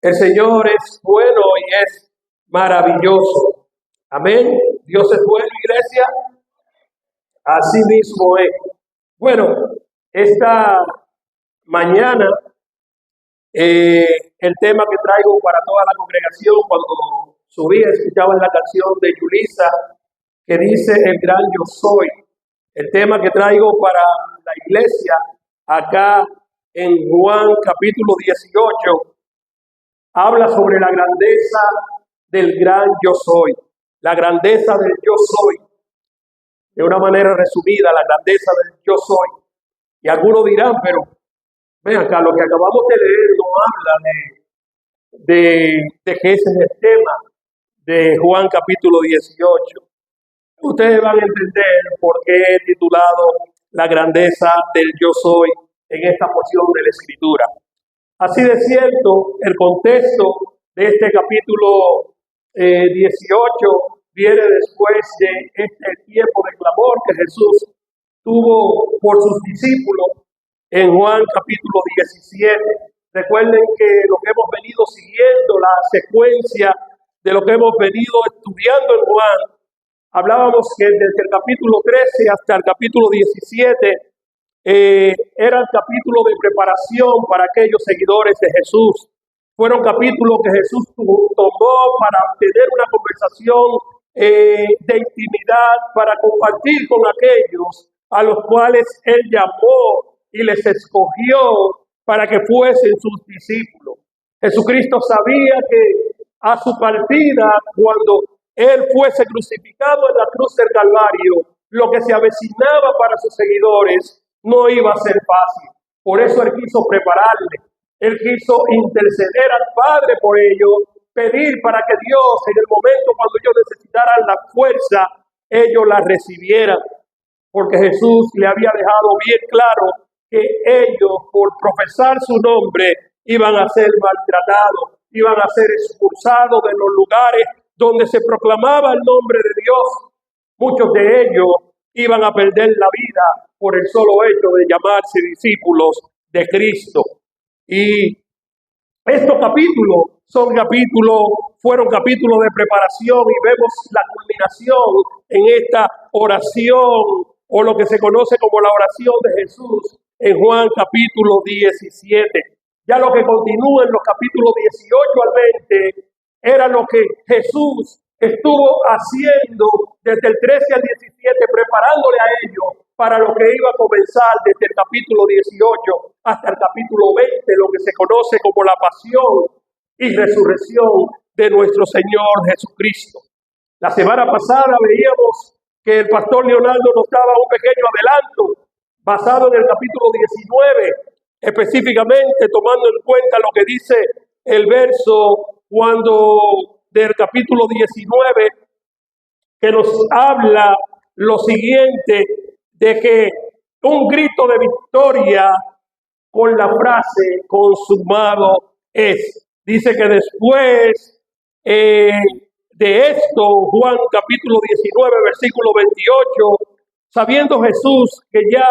El Señor es bueno y es maravilloso. Amén. Dios es bueno, iglesia. Así mismo es. Bueno, esta mañana el tema que traigo para toda la congregación, cuando subía, escuchaban la canción de Yulisa que dice el gran yo soy. El tema que traigo para la iglesia acá en Juan capítulo 18 habla sobre la grandeza del gran yo soy. La grandeza del yo soy. De una manera resumida, la grandeza del yo soy. Y algunos dirán, pero ven acá, lo que acabamos de leer no habla de que ese es el tema de Juan capítulo 18. Ustedes van a entender por qué he titulado la grandeza del yo soy en esta porción de la Escritura. Así de cierto, el contexto de este capítulo 18 viene después de este tiempo de clamor que Jesús tuvo por sus discípulos en Juan capítulo 17. Recuerden que lo que hemos venido siguiendo, la secuencia de lo que hemos venido estudiando en Juan, hablábamos que desde el capítulo 13 hasta el capítulo 17 era el capítulo de preparación para aquellos seguidores de Jesús. Fueron capítulos que Jesús tomó para tener una conversación de intimidad, para compartir con aquellos a los cuales Él llamó y les escogió para que fuesen sus discípulos. Jesucristo sabía que a su partida, cuando Él fuese crucificado en la cruz del Calvario, lo que se avecinaba para sus seguidores no iba a ser fácil. Por eso Él quiso prepararle. Él quiso interceder al Padre por ello, pedir para que Dios, en el momento cuando ellos necesitaran la fuerza, ellos la recibieran. Porque Jesús le había dejado bien claro que ellos, por profesar su nombre, iban a ser maltratados, iban a ser expulsados de los lugares donde se proclamaba el nombre de Dios. Muchos de ellos iban a perder la vida por el solo hecho de llamarse discípulos de Cristo. Y estos capítulos fueron capítulos de preparación y vemos la culminación en esta oración o lo que se conoce como la oración de Jesús en Juan capítulo 17. Ya lo que continúa en los capítulos 18 al 20 era lo que Jesús estuvo haciendo desde el 13 al 17, preparándole a ellos para lo que iba a comenzar desde el capítulo 18 hasta el capítulo 20, lo que se conoce como la pasión y resurrección de nuestro Señor Jesucristo. La semana pasada veíamos que el pastor Leonardo nos daba un pequeño adelanto basado en el capítulo 19, específicamente tomando en cuenta lo que dice el verso del capítulo 19, que nos habla lo siguiente, de que un grito de victoria con la frase consumado es. Dice que después de esto, Juan capítulo 19, versículo 28, sabiendo Jesús que ya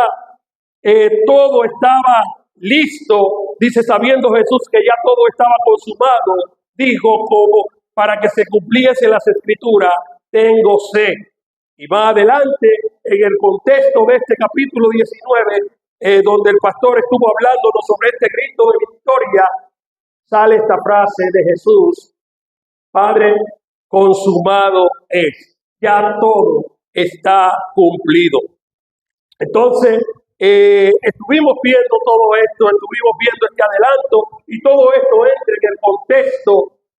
todo estaba listo, dice, sabiendo Jesús que ya todo estaba consumado, dijo como para que se cumpliese las escrituras, tengo sed. Y más adelante, en el contexto de este capítulo 19, donde el pastor estuvo hablándonos sobre este grito de victoria, sale esta frase de Jesús: Padre, consumado es. Ya todo está cumplido. Entonces, estuvimos viendo todo esto, estuvimos viendo este adelanto, y todo esto entra en el contexto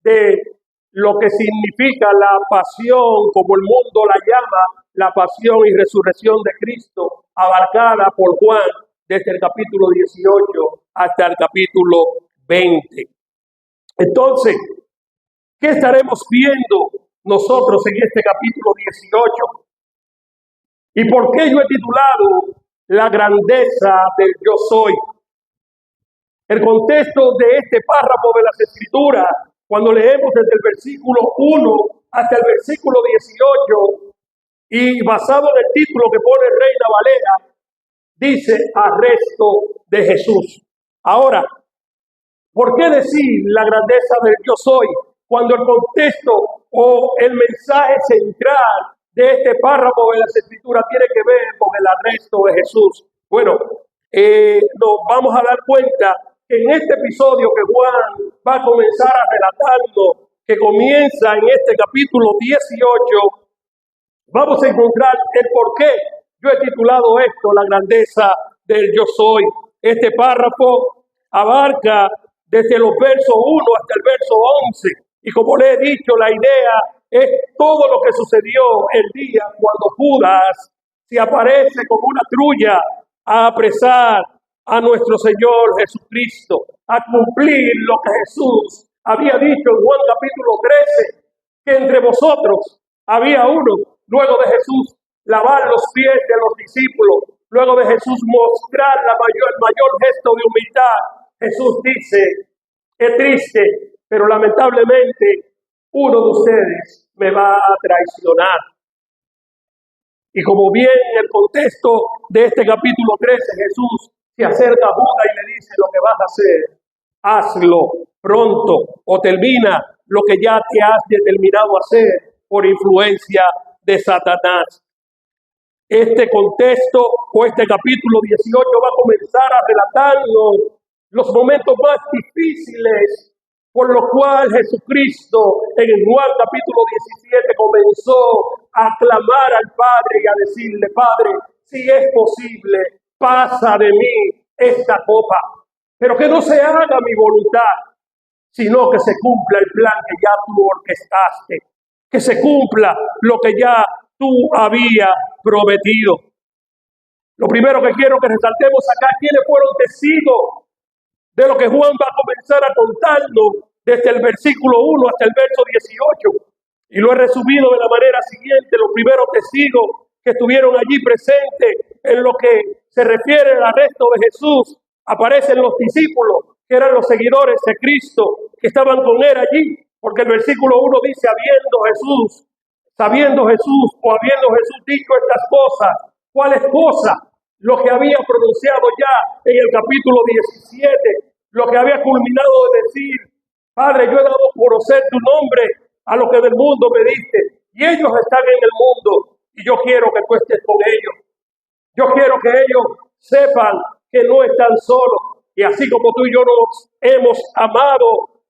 de lo que significa la pasión, como el mundo la llama, la pasión y resurrección de Cristo, abarcada por Juan desde el capítulo 18 hasta el capítulo 20. Entonces, ¿qué estaremos viendo nosotros en este capítulo 18? ¿Y por qué yo he titulado la grandeza del yo soy? El contexto de este párrafo de las Escrituras, cuando leemos desde el versículo 1 hasta el versículo 18, y basado en el título que pone Reina Valera, dice arresto de Jesús. Ahora, ¿Por qué decir la grandeza del yo soy cuando el contexto o el mensaje central de este párrafo de las Escrituras tiene que ver con el arresto de Jesús? Bueno, nos vamos a dar cuenta que en este episodio que Juan va a comenzar a relatarlo, que comienza en este capítulo 18, vamos a encontrar el por qué yo he titulado esto La grandeza del yo soy. Este párrafo abarca desde los versos 1 hasta el verso 11. Y como le he dicho, la idea es todo lo que sucedió el día cuando Judas se aparece como una trulla a apresar a nuestro Señor Jesucristo, a cumplir lo que Jesús había dicho en Juan capítulo 13, que entre vosotros había uno, luego de Jesús lavar los pies de los discípulos, luego de Jesús mostrar el mayor gesto de humildad. Jesús dice, es triste, pero lamentablemente uno de ustedes me va a traicionar. Y como bien en el contexto de este capítulo 13, Jesús se acerca a Judas y le dice, lo que vas a hacer, hazlo pronto o termina lo que ya te has determinado a hacer por influencia de Satanás. Este contexto o este capítulo 18 va a comenzar a relatarnos los momentos más difíciles por lo cual Jesucristo en el Juan capítulo 17 comenzó a clamar al Padre y a decirle, Padre, si es posible, pasa de mí esta copa, pero que no se haga mi voluntad, sino que se cumpla el plan que ya tú orquestaste, que se cumpla lo que ya tú habías prometido. Lo primero que quiero que resaltemos acá, ¿quiénes fueron testigos de lo que Juan va a comenzar a contarnos desde el versículo 1 hasta el verso 18? Y lo he resumido de la manera siguiente. Los primeros testigos que estuvieron allí presentes en lo que se refiere al arresto de Jesús, aparecen los discípulos, que eran los seguidores de Cristo, que estaban con él allí, porque el versículo 1 dice, sabiendo Jesús dicho estas cosas, ¿cuáles cosas? Lo que había pronunciado ya en el capítulo 17, lo que había culminado de decir, Padre, yo he dado a conocer tu nombre a los que del mundo me diste, y ellos están en el mundo, y yo quiero que tú estés con ellos. Yo quiero que ellos sepan que no están solos, y así como tú y yo nos hemos amado,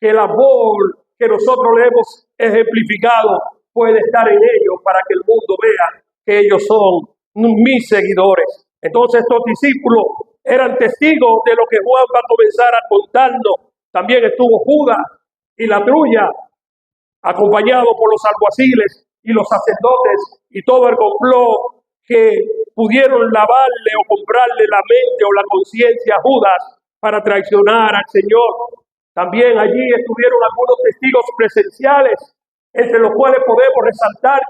que el amor que nosotros le hemos ejemplificado puede estar en ellos para que el mundo vea que ellos son mis seguidores. Entonces estos discípulos eran testigos de lo que Juan va a comenzar a contarnos. También estuvo Judas y la trulla, acompañado por los alguaciles y los sacerdotes y todo el complot que pudieron lavarle o comprarle la mente o la conciencia a Judas para traicionar al Señor. También allí estuvieron algunos testigos presenciales, entre los cuales podemos resaltar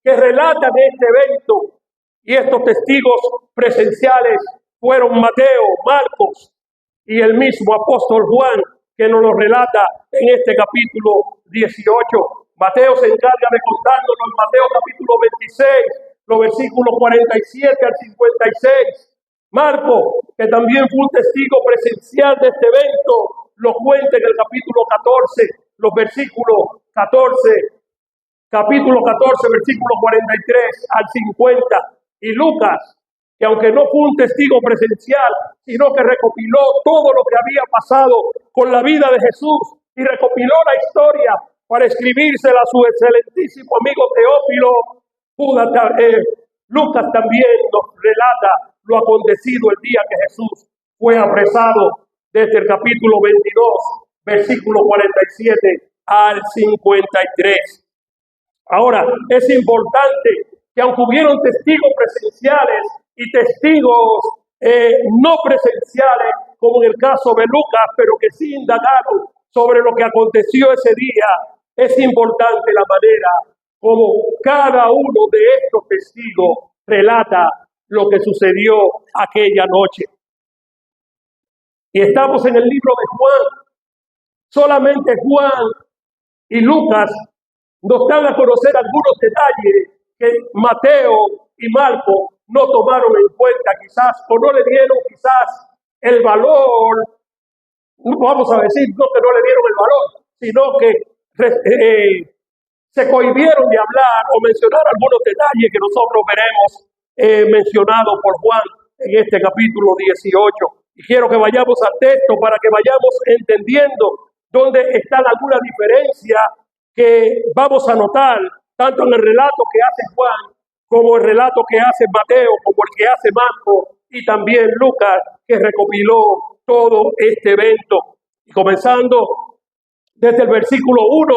que relatan este evento. Y estos testigos presenciales fueron Mateo, Marcos y el mismo apóstol Juan, que nos lo relata en este capítulo 18. Mateo se encarga de contárnoslo en Mateo capítulo 26, los versículos 47 al 56. Marco, que también fue un testigo presencial de este evento, lo cuenta en el capítulo 14, los versículos 14, capítulo 14, versículo 43 al 50. Y Lucas, que aunque no fue un testigo presencial, sino que recopiló todo lo que había pasado con la vida de Jesús y recopiló la historia para escribírsela a su excelentísimo amigo Teófilo, Lucas también nos relata lo acontecido el día que Jesús fue apresado desde el capítulo 22, versículo 47 al 53. Ahora, es importante que aunque hubieron testigos presenciales y testigos no presenciales, como en el caso de Lucas, pero que sí indagaron sobre lo que aconteció ese día, es importante la manera como cada uno de estos testigos relata lo que sucedió aquella noche. Y estamos en el libro de Juan. Solamente Juan y Lucas nos dan a conocer algunos detalles que Mateo y Marco no tomaron en cuenta quizás, o no le dieron quizás el valor no vamos a decir no que no le dieron el valor, sino que se cohibieron de hablar o mencionar algunos detalles que nosotros veremos mencionados por Juan en este capítulo 18. Y quiero que vayamos al texto para que vayamos entendiendo dónde están algunas diferencias que vamos a notar, tanto en el relato que hace Juan, como el relato que hace Mateo, como el que hace Marcos, y también Lucas, que recopiló todo este evento. Y comenzando desde el versículo 1,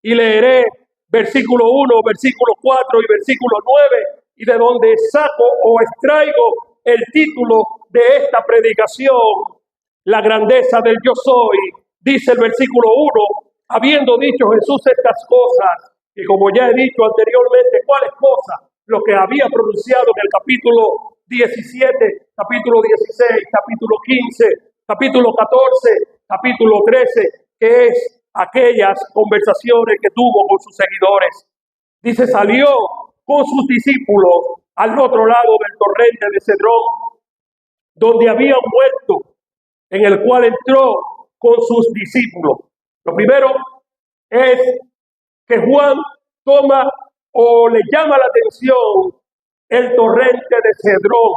y leeré versículo 1, versículo 4 y versículo 9, y de donde saco o extraigo el título de esta predicación, la grandeza del yo soy. Dice el versículo 1, habiendo dicho Jesús estas cosas, y como ya he dicho anteriormente, ¿cuáles cosas? Lo que había pronunciado en el capítulo 17, capítulo 16, capítulo 15, capítulo 14, capítulo 13, que es aquellas conversaciones que tuvo con sus seguidores. Dice, salió con sus discípulos al otro lado del torrente de Cedrón, donde había un huerto, en el cual entró con sus discípulos. Lo primero es que Juan toma o le llama la atención el torrente de Cedrón.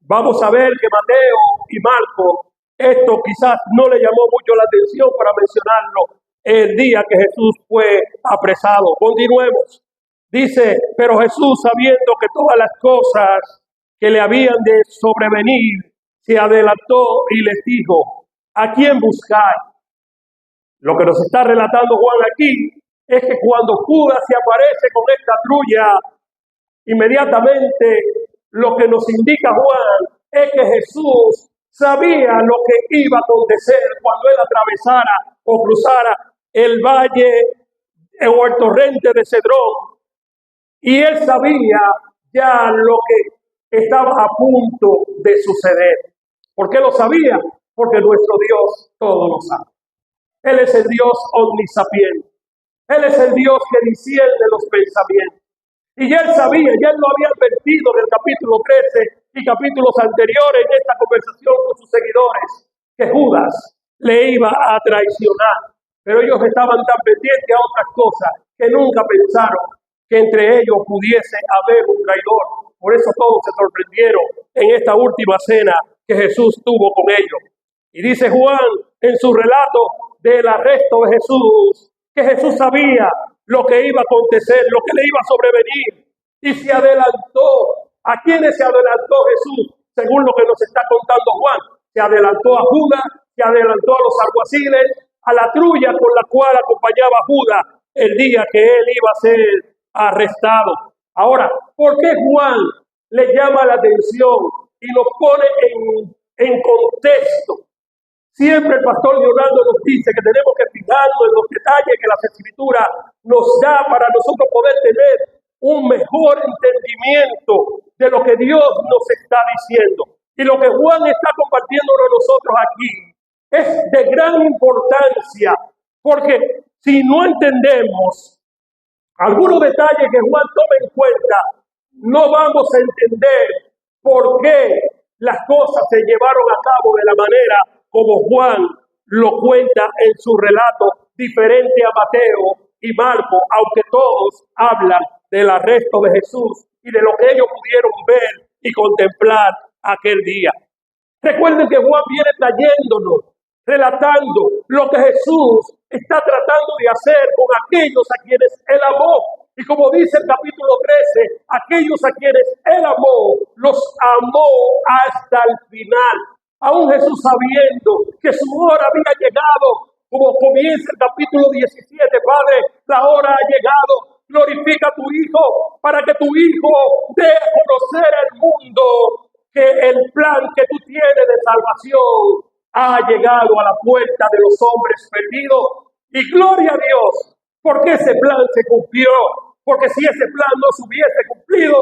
Vamos a ver que Mateo y Marcos, esto quizás no le llamó mucho la atención para mencionarlo el día que Jesús fue apresado. Continuemos. Dice, pero Jesús, sabiendo que todas las cosas que le habían de sobrevenir, se adelantó y les dijo, ¿a quién buscáis? Lo que nos está relatando Juan aquí es que cuando Judas se aparece con esta trulla, inmediatamente lo que nos indica Juan es que Jesús sabía lo que iba a acontecer cuando él atravesara o cruzara el valle o el torrente de Cedrón. Y él sabía ya lo que estaba a punto de suceder. ¿Por qué lo sabía? Porque nuestro Dios todo lo sabe. Él es el Dios omnisapiente. Él es el Dios que discierne los pensamientos. Y ya él sabía, ya él lo había advertido en el capítulo 13 y capítulos anteriores en esta conversación con sus seguidores, que Judas le iba a traicionar. Pero ellos estaban tan pendientes a otras cosas que nunca pensaron que entre ellos pudiese haber un traidor. Por eso todos se sorprendieron en esta última cena que Jesús tuvo con ellos. Y dice Juan en su relato del arresto de Jesús, que Jesús sabía lo que iba a acontecer, lo que le iba a sobrevenir, y se adelantó. ¿A quiénes se adelantó Jesús? Según lo que nos está contando Juan, se adelantó a Judas, se adelantó a los alguaciles, a la trulla con la cual acompañaba a Judas el día que él iba a ser arrestado. Ahora, ¿por qué Juan le llama la atención y nos pone en contexto? Siempre el pastor Leonardo nos dice que tenemos que fijarnos en los detalles que las Escrituras nos da para nosotros poder tener un mejor entendimiento de lo que Dios nos está diciendo. Y lo que Juan está compartiéndonos a nosotros aquí es de gran importancia, porque si no entendemos algunos detalles que Juan toma en cuenta, no vamos a entender por qué las cosas se llevaron a cabo de la manera como Juan lo cuenta en su relato, diferente a Mateo y Marcos, aunque todos hablan del arresto de Jesús y de lo que ellos pudieron ver y contemplar aquel día. Recuerden que Juan viene trayéndonos, relatando lo que Jesús está tratando de hacer con aquellos a quienes él amó. Y como dice el capítulo 13, aquellos a quienes él amó, los amó hasta el final. Aún Jesús sabiendo que su hora había llegado, como comienza el capítulo 17, Padre, la hora ha llegado, glorifica a tu Hijo, para que tu Hijo dé a conocer al mundo que el plan que tú tienes de salvación ha llegado a la puerta de los hombres perdidos. Y gloria a Dios, porque ese plan se cumplió, porque si ese plan no se hubiese cumplido,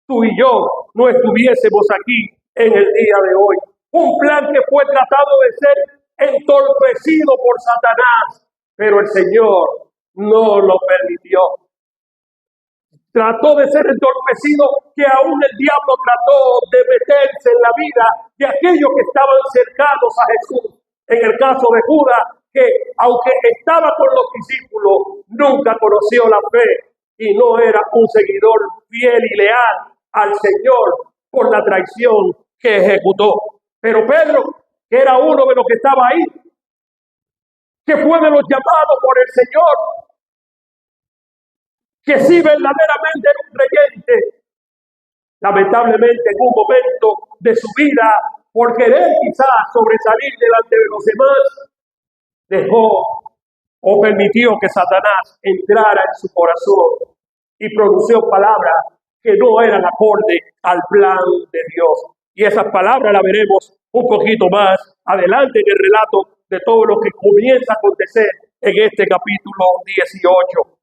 tú y yo no estuviésemos aquí en el día de hoy. Un plan que fue tratado de ser entorpecido por Satanás, pero el Señor no lo permitió. trató de ser entorpecido, que aún el diablo trató de meterse en la vida de aquellos que estaban cercanos a Jesús. En el caso de Judas, que aunque estaba con los discípulos, nunca conoció la fe y no era un seguidor fiel y leal al Señor por la traición que ejecutó. Pero Pedro, que era uno de los que estaba ahí, que fue de los llamados por el Señor, que sí verdaderamente era un creyente, lamentablemente en un momento de su vida, por querer quizás sobresalir delante de los demás, dejó o permitió que Satanás entrara en su corazón y pronunció palabras que no eran acorde al plan de Dios. Y esas palabras las veremos un poquito más adelante en el relato de todo lo que comienza a acontecer en este capítulo 18.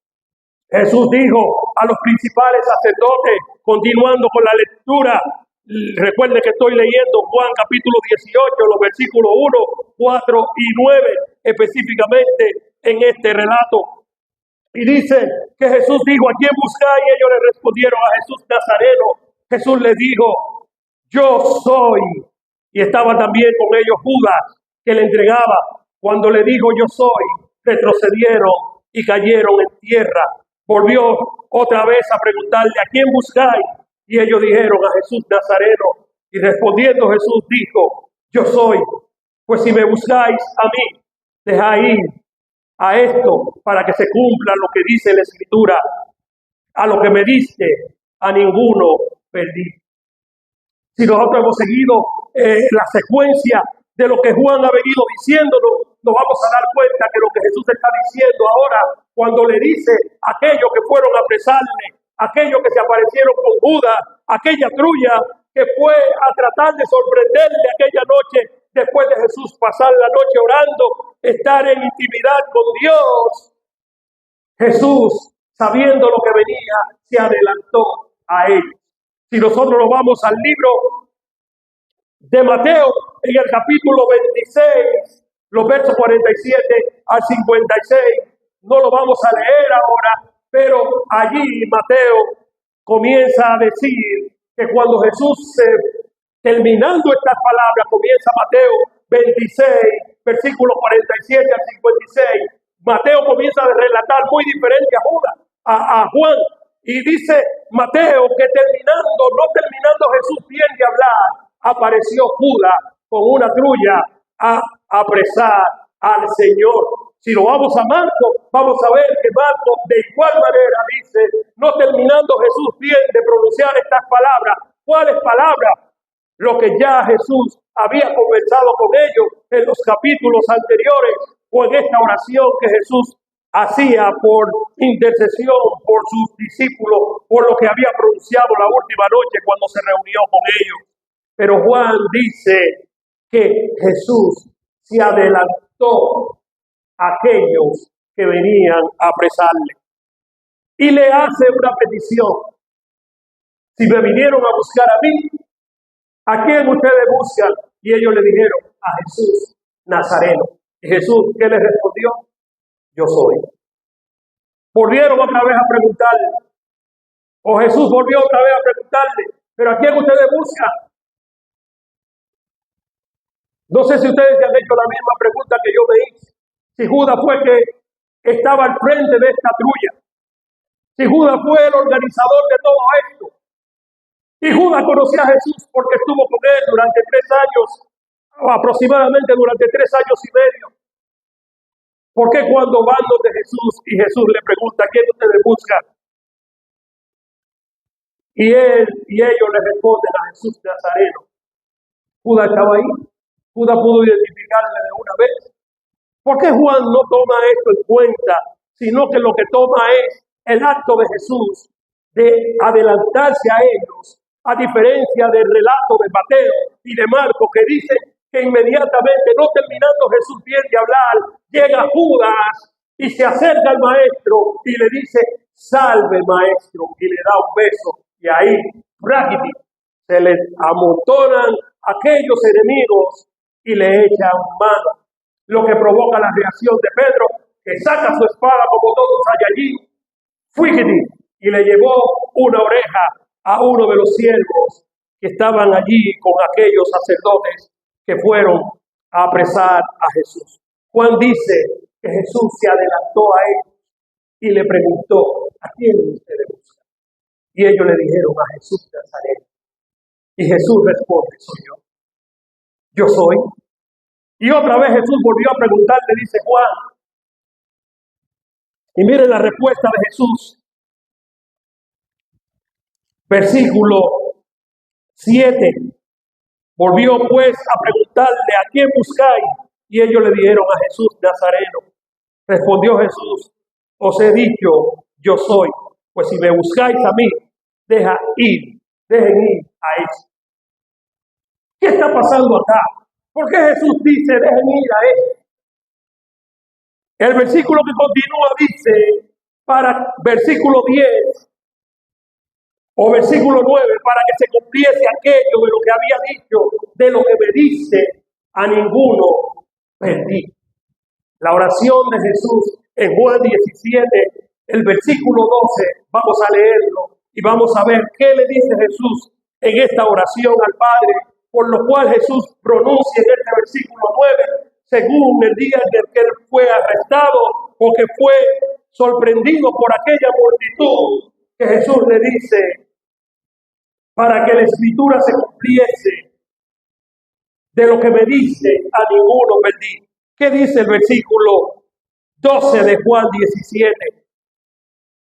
Jesús dijo a los principales sacerdotes, continuando con la lectura, recuerde que estoy leyendo Juan capítulo 18, los versículos 1, 4 y 9, específicamente en este relato. Y dice que Jesús dijo, ¿a quién buscáis? Y ellos le respondieron, a Jesús Nazareno. Jesús les dijo, yo soy. Y estaba también con ellos Judas, que le entregaba. Cuando le dijo, yo soy, retrocedieron y cayeron en tierra. Volvió otra vez a preguntarle, ¿a quién buscáis? Y ellos dijeron, a Jesús Nazareno. Y respondiendo Jesús dijo, yo soy. Pues si me buscáis a mí, dejáis ir a esto para que se cumpla lo que dice la Escritura. A lo que me diste, a ninguno perdí. Si nosotros hemos seguido la secuencia de lo que Juan ha venido diciéndonos, nos vamos a dar cuenta que lo que Jesús está diciendo ahora, cuando le dice a aquellos que fueron a apresarle, aquellos que se aparecieron con Judas, aquella trulla que fue a tratar de sorprenderle aquella noche, después de Jesús pasar la noche orando, estar en intimidad con Dios, Jesús, sabiendo lo que venía, se adelantó a él. Si nosotros nos vamos al libro de Mateo, en el capítulo 26, los versos 47 al 56, no lo vamos a leer ahora, pero allí Mateo comienza a decir que cuando Jesús, terminando estas palabras, comienza Mateo 26, versículos 47 al 56, Mateo comienza a relatar muy diferente a Judas, a Juan, y dice Mateo que no terminando Jesús bien de hablar, apareció Judas con una trulla a apresar al Señor. Si lo vamos a Marcos, vamos a ver que Marcos de igual manera dice, no terminando Jesús bien de pronunciar estas palabras. ¿Cuáles palabras? Lo que ya Jesús había conversado con ellos en los capítulos anteriores o en esta oración que Jesús hacía por intercesión por sus discípulos, por lo que había pronunciado la última noche cuando se reunió con ellos. Pero Juan dice que Jesús se adelantó a aquellos que venían a apresarle y le hace una petición. Si me vinieron a buscar a mí, ¿a quién ustedes buscan? Y ellos le dijeron, a Jesús Nazareno. Y Jesús, ¿qué les respondió? Yo soy. Volvieron otra vez a preguntarle, o Jesús volvió otra vez a preguntarle, ¿pero a quién ustedes buscan? No sé si ustedes se han hecho la misma pregunta que yo me hice. Si Judas fue el que estaba al frente de esta trulla. Si Judas fue el organizador de todo esto. Y Judas conocía a Jesús porque estuvo con él durante 3 años, o aproximadamente durante 3 años y medio. ¿Por qué cuando van donde Jesús y Jesús le pregunta, ¿quién ustedes buscan? Y ellos le responden a Jesús Nazareno. Judas estaba ahí. Judas pudo identificarle de una vez. ¿Por qué Juan no toma esto en cuenta, sino que lo que toma es el acto de Jesús de adelantarse a ellos, a diferencia del relato de Mateo y de Marcos, que dice que inmediatamente, no terminando Jesús bien de hablar, llega Judas y se acerca al maestro y le dice, salve maestro, y le da un beso. Y ahí, prácticamente, se les amontonan aquellos enemigos y le echan mano. Lo que provoca la reacción de Pedro, que saca su espada como todos hay allí, fuigiti, y le llevó una oreja a uno de los siervos que estaban allí con aquellos sacerdotes que fueron a apresar a Jesús. Juan dice que Jesús se adelantó a él y le preguntó: ¿a quién ustedes buscan? Y ellos le dijeron: a Jesús de Nazaret. Y Jesús responde: soy yo. Yo soy. Y otra vez Jesús volvió a preguntarle, dice Juan. Y miren la respuesta de Jesús. Versículo 7. Volvió pues a preguntarle: ¿a quién buscáis? Y ellos le dijeron: a Jesús Nazareno. Respondió Jesús: os he dicho, yo soy. Pues si me buscáis a mí, dejen ir a él. ¿Qué está pasando acá? ¿Por qué Jesús dice: dejen ir a él? El versículo que continúa dice, versículo 10 o versículo 9, para que se cumpliese aquello de lo que había dicho: de lo que me dice, a ninguno perdí. La oración de Jesús en Juan 17, el versículo 12, vamos a leerlo y vamos a ver qué le dice Jesús en esta oración al Padre, por lo cual Jesús pronuncia en este versículo 9, según el día en el que él fue arrestado o que fue sorprendido por aquella multitud, que Jesús le dice, para que la escritura se cumpliese, de lo que me dice, a ninguno perdí. ¿Qué dice el versículo 12 de Juan 17?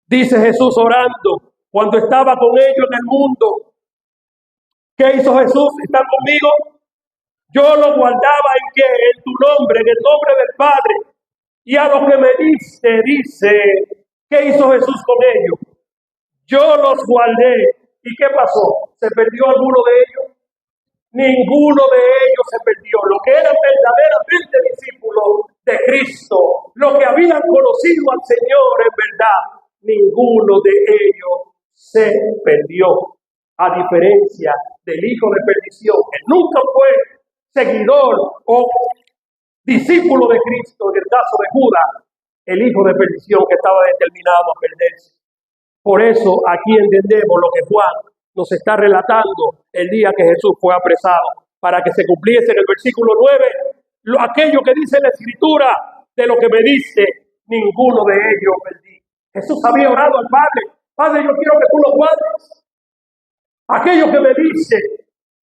Dice Jesús orando, cuando estaba con ellos en el mundo. ¿Qué hizo Jesús? ¿Están conmigo? Yo lo guardaba en qué, en tu nombre, en el nombre del Padre. Y a lo que me dice, ¿qué hizo Jesús con ellos? Yo los guardé. ¿Y qué pasó? ¿Se perdió alguno de ellos? Ninguno de ellos se perdió. Lo que eran verdaderamente discípulos de Cristo, lo que habían conocido al Señor en verdad, ninguno de ellos se perdió. A diferencia del hijo de perdición, que nunca fue seguidor o discípulo de Cristo, en el caso de Judas, el hijo de perdición que estaba determinado a perderse. Por eso aquí entendemos lo que Juan nos está relatando el día que Jesús fue apresado, para que se cumpliese en el versículo 9 aquello que dice la Escritura: de lo que me dice, ninguno de ellos perdí. Jesús había orado al Padre: Padre, yo quiero que tú los guardes. Aquello que me dice,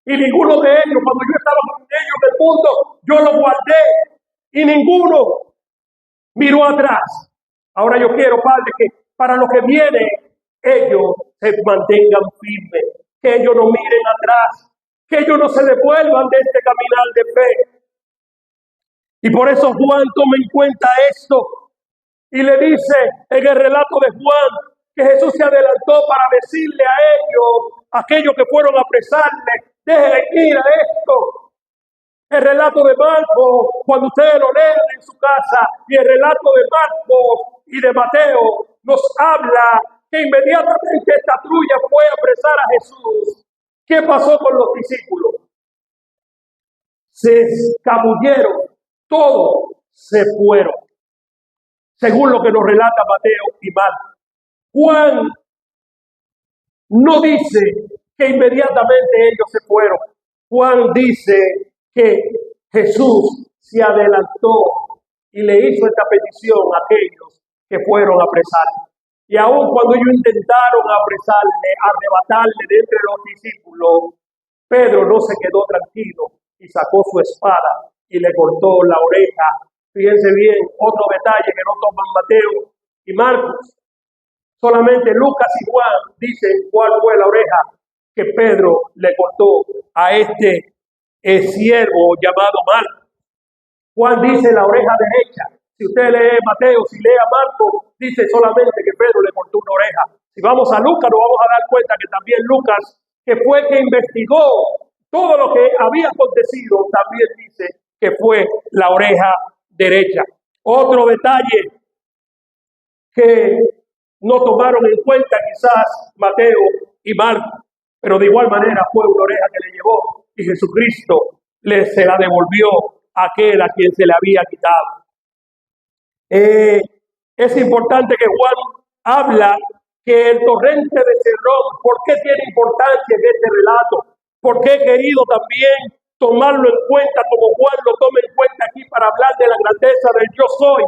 y ninguno de ellos, cuando yo estaba con ellos en el mundo, yo los guardé, y ninguno miró atrás. Ahora yo quiero, Padre, que para lo que viene, ellos se mantengan firmes, que ellos no miren atrás, que ellos no se devuelvan de este caminar de fe. Y por eso Juan toma en cuenta esto y le dice en el relato de Juan que Jesús se adelantó para decirle a ellos, aquellos que fueron a apresarle: dejen ir a esto. El relato de Marcos, cuando ustedes lo leen en su casa, y el relato de Marcos y de Mateo nos habla que inmediatamente esta trulla fue a apresar a Jesús. ¿Qué pasó con los discípulos? Se escabulleron, todos se fueron, según lo que nos relata Mateo y Marcos. Juan no dice que inmediatamente ellos se fueron. Juan dice que Jesús se adelantó y le hizo esta petición a aquellos que fueron a apresarle. Y aun cuando ellos intentaron apresarle, arrebatarle de entre los discípulos, Pedro no se quedó tranquilo y sacó su espada y le cortó la oreja. Fíjense bien, otro detalle que no toman Mateo y Marcos. Solamente Lucas y Juan dicen cuál fue la oreja que Pedro le cortó a este siervo llamado Marcos. Juan dice la oreja derecha. Si usted lee Mateo, si lee a Marcos, dice solamente que Pedro le cortó una oreja. Si vamos a Lucas, nos vamos a dar cuenta que también Lucas, que fue que investigó todo lo que había acontecido, también dice que fue la oreja derecha. Otro detalle que no tomaron en cuenta quizás Mateo y Marcos, pero de igual manera fue una oreja que le llevó y Jesucristo se la devolvió a aquel a quien se le había quitado. Es importante que Juan habla que el torrente de Cedrón, ¿por qué tiene importancia en este relato? Porque he querido también tomarlo en cuenta como Juan lo toma en cuenta aquí para hablar de la grandeza del yo soy.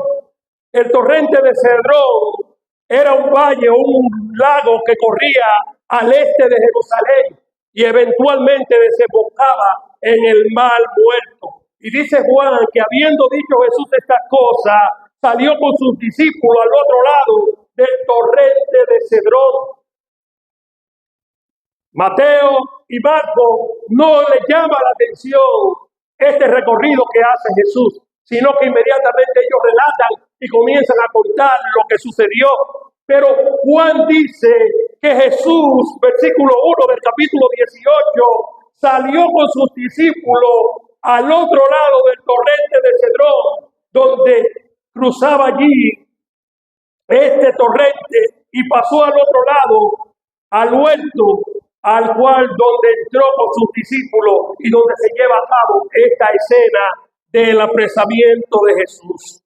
El torrente de Cedrón era un valle o un lago que corría al este de Jerusalén y eventualmente desembocaba en el mar Muerto. Y dice Juan que habiendo dicho Jesús estas cosas, salió con sus discípulos al otro lado del torrente de Cedrón. Mateo y Marco no le llama la atención este recorrido que hace Jesús, sino que inmediatamente ellos relatan y comienzan a contar lo que sucedió. Pero Juan dice que Jesús, versículo 1 del capítulo 18, salió con sus discípulos al otro lado del torrente de Cedrón, donde cruzaba allí este torrente y pasó al otro lado, al huerto, al cual donde entró con sus discípulos y donde se lleva a cabo esta escena del apresamiento de Jesús.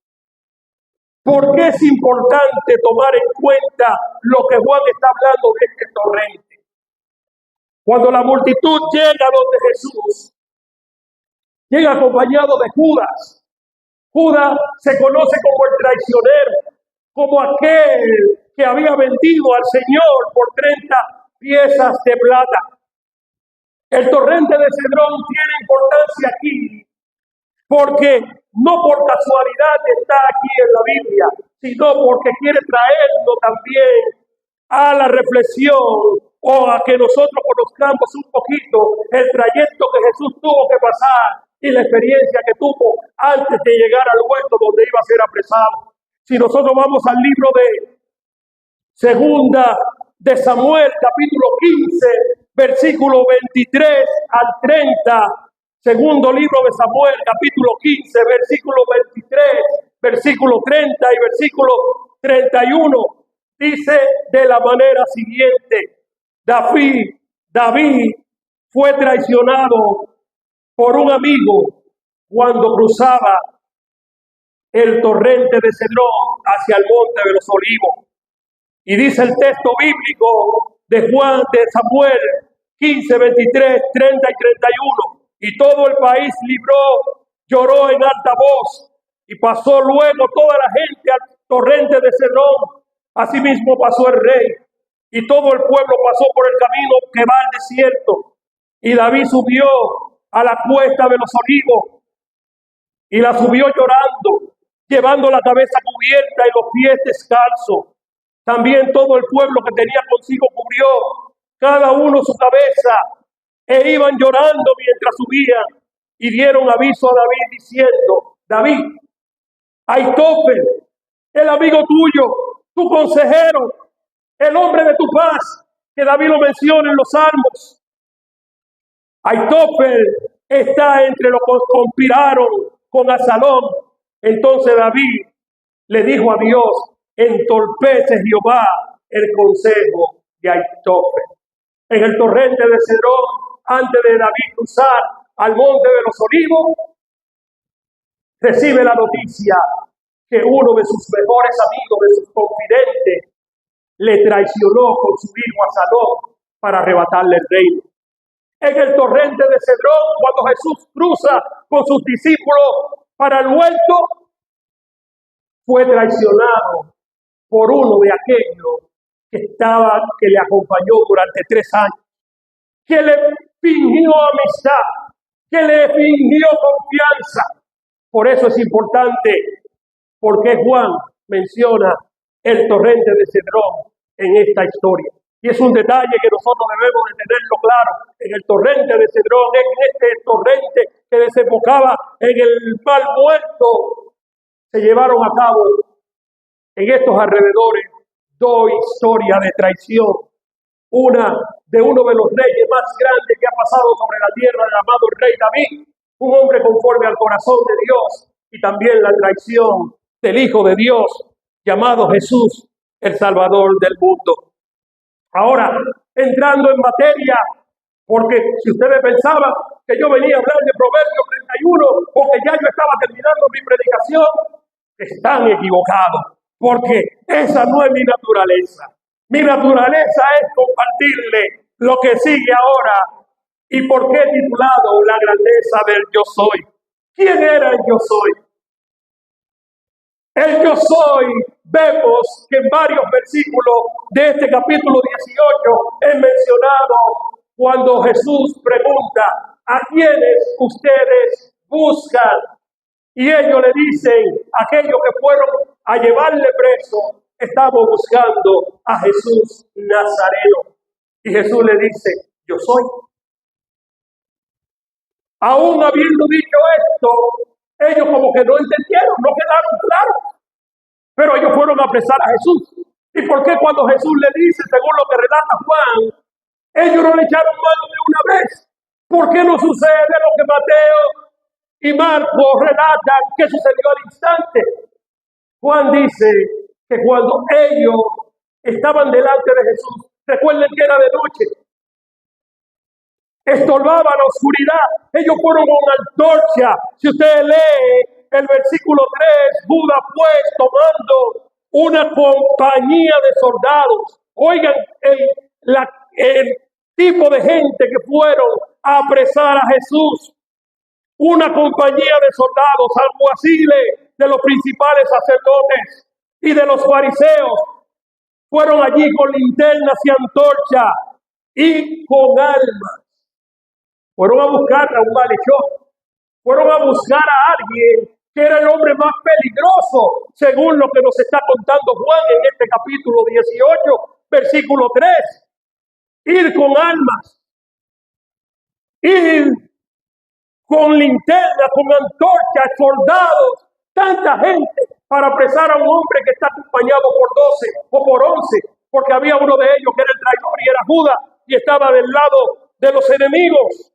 ¿Por qué es importante tomar en cuenta lo que Juan está hablando de este torrente? Cuando la multitud llega donde Jesús, llega acompañado de Judas. Judas se conoce como el traicionero, como aquel que había vendido al Señor por 30 piezas de plata. El torrente de Cedrón tiene importancia aquí, porque no por casualidad está aquí en la Biblia, sino porque quiere traernos también a la reflexión o a que nosotros conozcamos un poquito el trayecto que Jesús tuvo que pasar y la experiencia que tuvo antes de llegar al huerto donde iba a ser apresado. Si nosotros vamos al libro de Segunda de Samuel, capítulo 15, versículo 23 al 30, segundo libro de Samuel, capítulo 15, versículo 23, versículo 30 y versículo 31, dice de la manera siguiente: David fue traicionado por un amigo cuando cruzaba el torrente de Cedrón hacia el monte de los Olivos. Y dice el texto bíblico de Samuel 15, 23, 30 y 31. Y todo el país lloró en alta voz, y pasó luego toda la gente al torrente de Cedrón. Asimismo pasó el rey, y todo el pueblo pasó por el camino que va al desierto. Y David subió a la cuesta de los Olivos, y la subió llorando, llevando la cabeza cubierta y los pies descalzos. También todo el pueblo que tenía consigo cubrió cada uno su cabeza, e iban llorando mientras subían, y dieron aviso a David diciendo: David, Aitofel, el amigo tuyo, tu consejero, el hombre de tu paz, que David lo menciona en los Salmos. Aitofel está entre los que conspiraron con Absalón. Entonces David le dijo a Dios: entorpece Jehová el consejo de Aitofel. En el torrente de Cedrón, antes de David cruzar al monte de los Olivos, recibe la noticia que uno de sus mejores amigos, de sus confidentes, le traicionó con su hijo Absalón para arrebatarle el reino. En el torrente de Cedrón, cuando Jesús cruza con sus discípulos para el huerto, fue traicionado por uno de aquellos que le acompañó durante 3 años, que le fingió amistad, que le fingió confianza. Por eso es importante, porque Juan menciona el torrente de Cedrón en esta historia. Y es un detalle que nosotros debemos de tenerlo claro. En el torrente de Cedrón, en este torrente que desembocaba en el mar Muerto, se llevaron a cabo en estos alrededores 2 historias de traición. Una de uno de los reyes más grandes que ha pasado sobre la tierra, llamado el rey David, un hombre conforme al corazón de Dios, y también la traición del Hijo de Dios, llamado Jesús, el Salvador del mundo. Ahora, entrando en materia, porque si ustedes pensaban que yo venía a hablar de Proverbios 31 o que ya yo estaba terminando mi predicación, están equivocados, porque esa no es mi naturaleza. Mi naturaleza es compartirle lo que sigue ahora. ¿Y por qué he titulado La grandeza del yo soy? ¿Quién era el yo soy? El yo soy, vemos que en varios versículos de este capítulo 18 es mencionado cuando Jesús pregunta: ¿a quiénes ustedes buscan? Y ellos le dicen, aquellos que fueron a llevarle preso, estamos buscando a Jesús Nazareno. Y Jesús le dice: yo soy. Aún habiendo dicho esto, ellos como que no entendieron, no quedaron claros. Pero ellos fueron a apresar a Jesús. ¿Y por qué cuando Jesús le dice, según lo que relata Juan, ellos no le echaron mano de una vez? ¿Por qué no sucede lo que Mateo y Marcos relatan que sucedió al instante? Juan dice que cuando ellos estaban delante de Jesús, recuerden que era de noche, estorbaba la oscuridad, ellos fueron con antorcha. Si usted lee el versículo 3, Judas pues tomando una compañía de soldados, oigan el tipo de gente que fueron a apresar a Jesús, una compañía de soldados, alguaciles de los principales sacerdotes y de los fariseos, fueron allí con linternas y antorcha y con armas. Fueron a buscar a un malhechor, fueron a buscar a alguien que era el hombre más peligroso, según lo que nos está contando Juan en este capítulo 18, versículo 3. Ir con armas, ir con linterna, con antorchas, soldados, tanta gente para apresar a un hombre que está acompañado por 12 o por 11, porque había uno de ellos que era el traidor y era Judas y estaba del lado de los enemigos.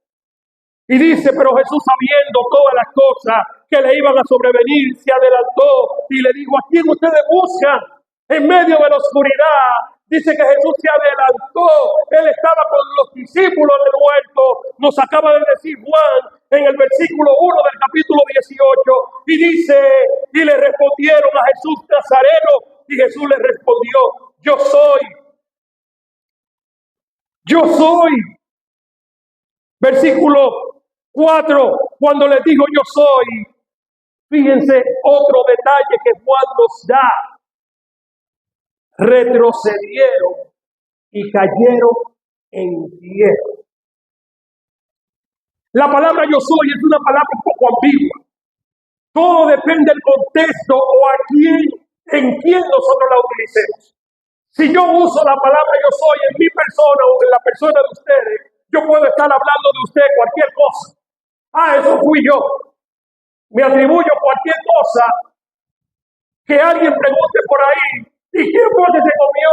Y dice, pero Jesús, sabiendo todas las cosas que le iban a sobrevenir, se adelantó y le dijo: ¿a quién ustedes buscan? En medio de la oscuridad, dice que Jesús se adelantó. Él estaba con los discípulos del huerto. Nos acaba de decir Juan en el versículo 1 del capítulo 18. Y dice, y le respondieron a Jesús Nazareno. Y Jesús le respondió: yo soy. Yo soy. Versículo 4, cuando les dijo yo soy, fíjense otro detalle que Juan nos da. Retrocedieron y cayeron en tierra. La palabra yo soy es una palabra un poco ambigua. Todo depende del contexto o en quién nosotros la utilicemos. Si yo uso la palabra yo soy en mi persona o en la persona de ustedes, yo puedo estar hablando de usted cualquier cosa. Eso fui yo. Me atribuyo cualquier cosa que alguien pregunte por ahí. ¿Y quién fue que se comió?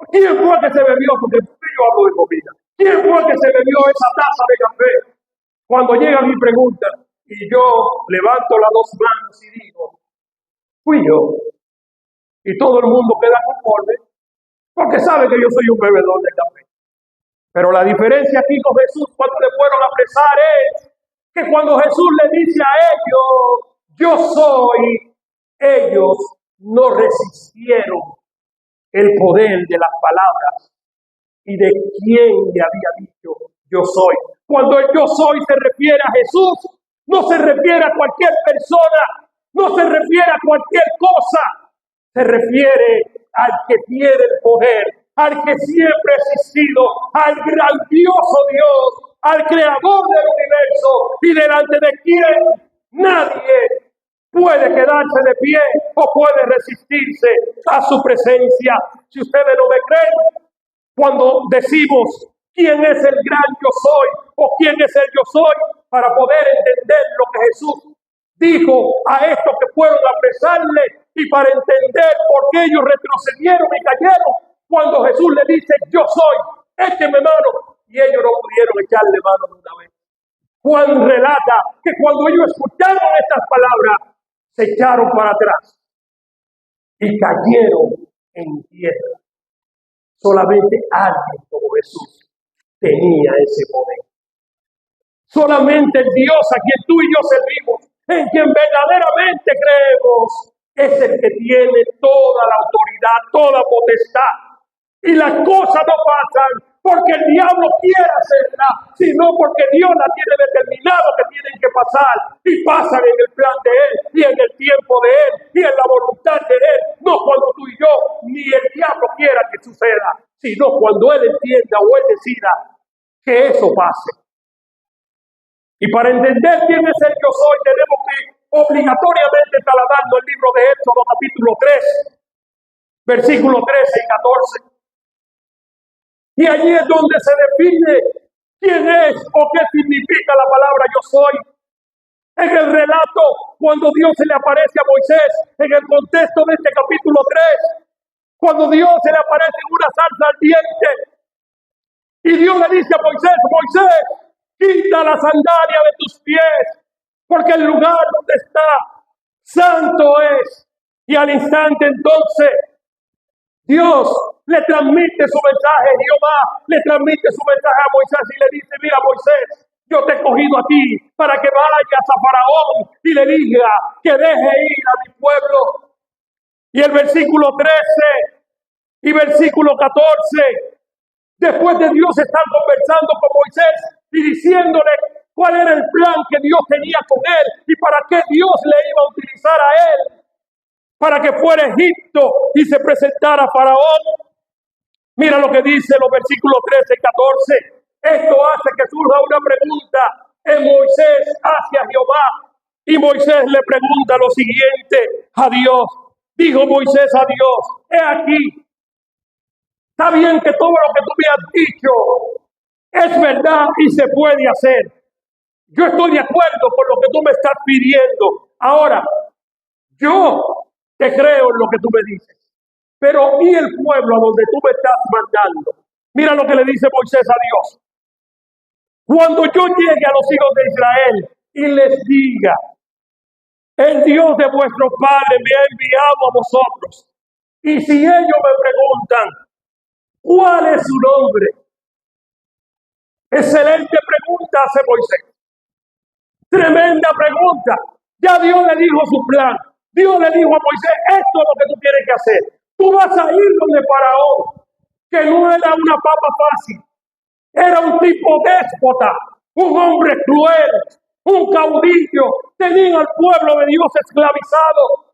¿Quién fue que se bebió? Porque yo hablo de comida. ¿Quién fue que se bebió esa taza de café? Cuando llega mi pregunta y yo levanto las dos manos y digo, fui yo. Y todo el mundo queda conforme porque sabe que yo soy un bebedor de café. Pero la diferencia aquí con Jesús cuando le fueron a apresar es que cuando Jesús le dice a ellos, yo soy, ellos no resistieron el poder de las palabras y de quien le había dicho yo soy. Cuando el yo soy se refiere a Jesús, no se refiere a cualquier persona, no se refiere a cualquier cosa, se refiere al que tiene el poder, al que siempre ha existido, al grandioso Dios, al creador del universo y delante de quien nadie puede quedarse de pie o puede resistirse a su presencia. Si ustedes no me creen, cuando decimos quién es el gran yo soy o quién es el yo soy, para poder entender lo que Jesús dijo a estos que fueron a apresarle y para entender por qué ellos retrocedieron y cayeron, cuando Jesús le dice yo soy, écheme mano, y ellos no pudieron echarle mano de una vez. Juan relata que cuando ellos escucharon estas palabras, se echaron para atrás y cayeron en tierra. Solamente alguien como Jesús tenía ese poder. Solamente el Dios a quien tú y yo servimos, en quien verdaderamente creemos, es el que tiene toda la autoridad, toda potestad. Y las cosas no pasan porque el diablo quiere hacerlas, sino porque Dios las tiene determinado que tienen que pasar. Y pasan en el plan de Él, y en el tiempo de Él, y en la voluntad de Él. No cuando tú y yo, ni el diablo quiera que suceda, sino cuando Él entienda o Él decida que eso pase. Y para entender quién es el yo soy, tenemos que obligatoriamente trasladando el libro de Éxodo, capítulo 3, versículos 13 y 14. Y allí es donde se define quién es o qué significa la palabra yo soy. En el relato, cuando Dios se le aparece a Moisés, en el contexto de este capítulo 3, cuando Dios se le aparece en una zarza ardiente, y Dios le dice a Moisés, Moisés, quita la sandalia de tus pies, porque el lugar donde está santo es. Y al instante entonces, Dios le transmite su mensaje, Jehová le transmite su mensaje a Moisés y le dice, mira Moisés, yo te he cogido a ti para que vayas a Faraón y le diga que deje ir a mi pueblo. Y el versículo 13 y versículo 14, después de Dios estar conversando con Moisés y diciéndole cuál era el plan que Dios tenía con él y para qué Dios le iba a utilizar a él, para que fuera a Egipto y se presentara a Faraón. Mira lo que dice los versículos 13 y 14. Esto hace que surja una pregunta en Moisés hacia Jehová. Y Moisés le pregunta lo siguiente a Dios. Dijo Moisés a Dios, he aquí, está bien que todo lo que tú me has dicho es verdad y se puede hacer. Yo estoy de acuerdo con lo que tú me estás pidiendo. Ahora, yo te creo en lo que tú me dices. Pero ¿y el pueblo a donde tú me estás mandando? Mira lo que le dice Moisés a Dios. Cuando yo llegue a los hijos de Israel y les diga, el Dios de vuestros padres me ha enviado a vosotros. Y si ellos me preguntan, ¿cuál es su nombre? Excelente pregunta hace Moisés. Tremenda pregunta. Ya Dios le dijo su plan. Dios le dijo a Moisés, esto es lo que tú tienes que hacer. Tú vas a ir donde Faraón, que no era una papa fácil. Era un tipo déspota, un hombre cruel, un caudillo. Tenía al pueblo de Dios esclavizado.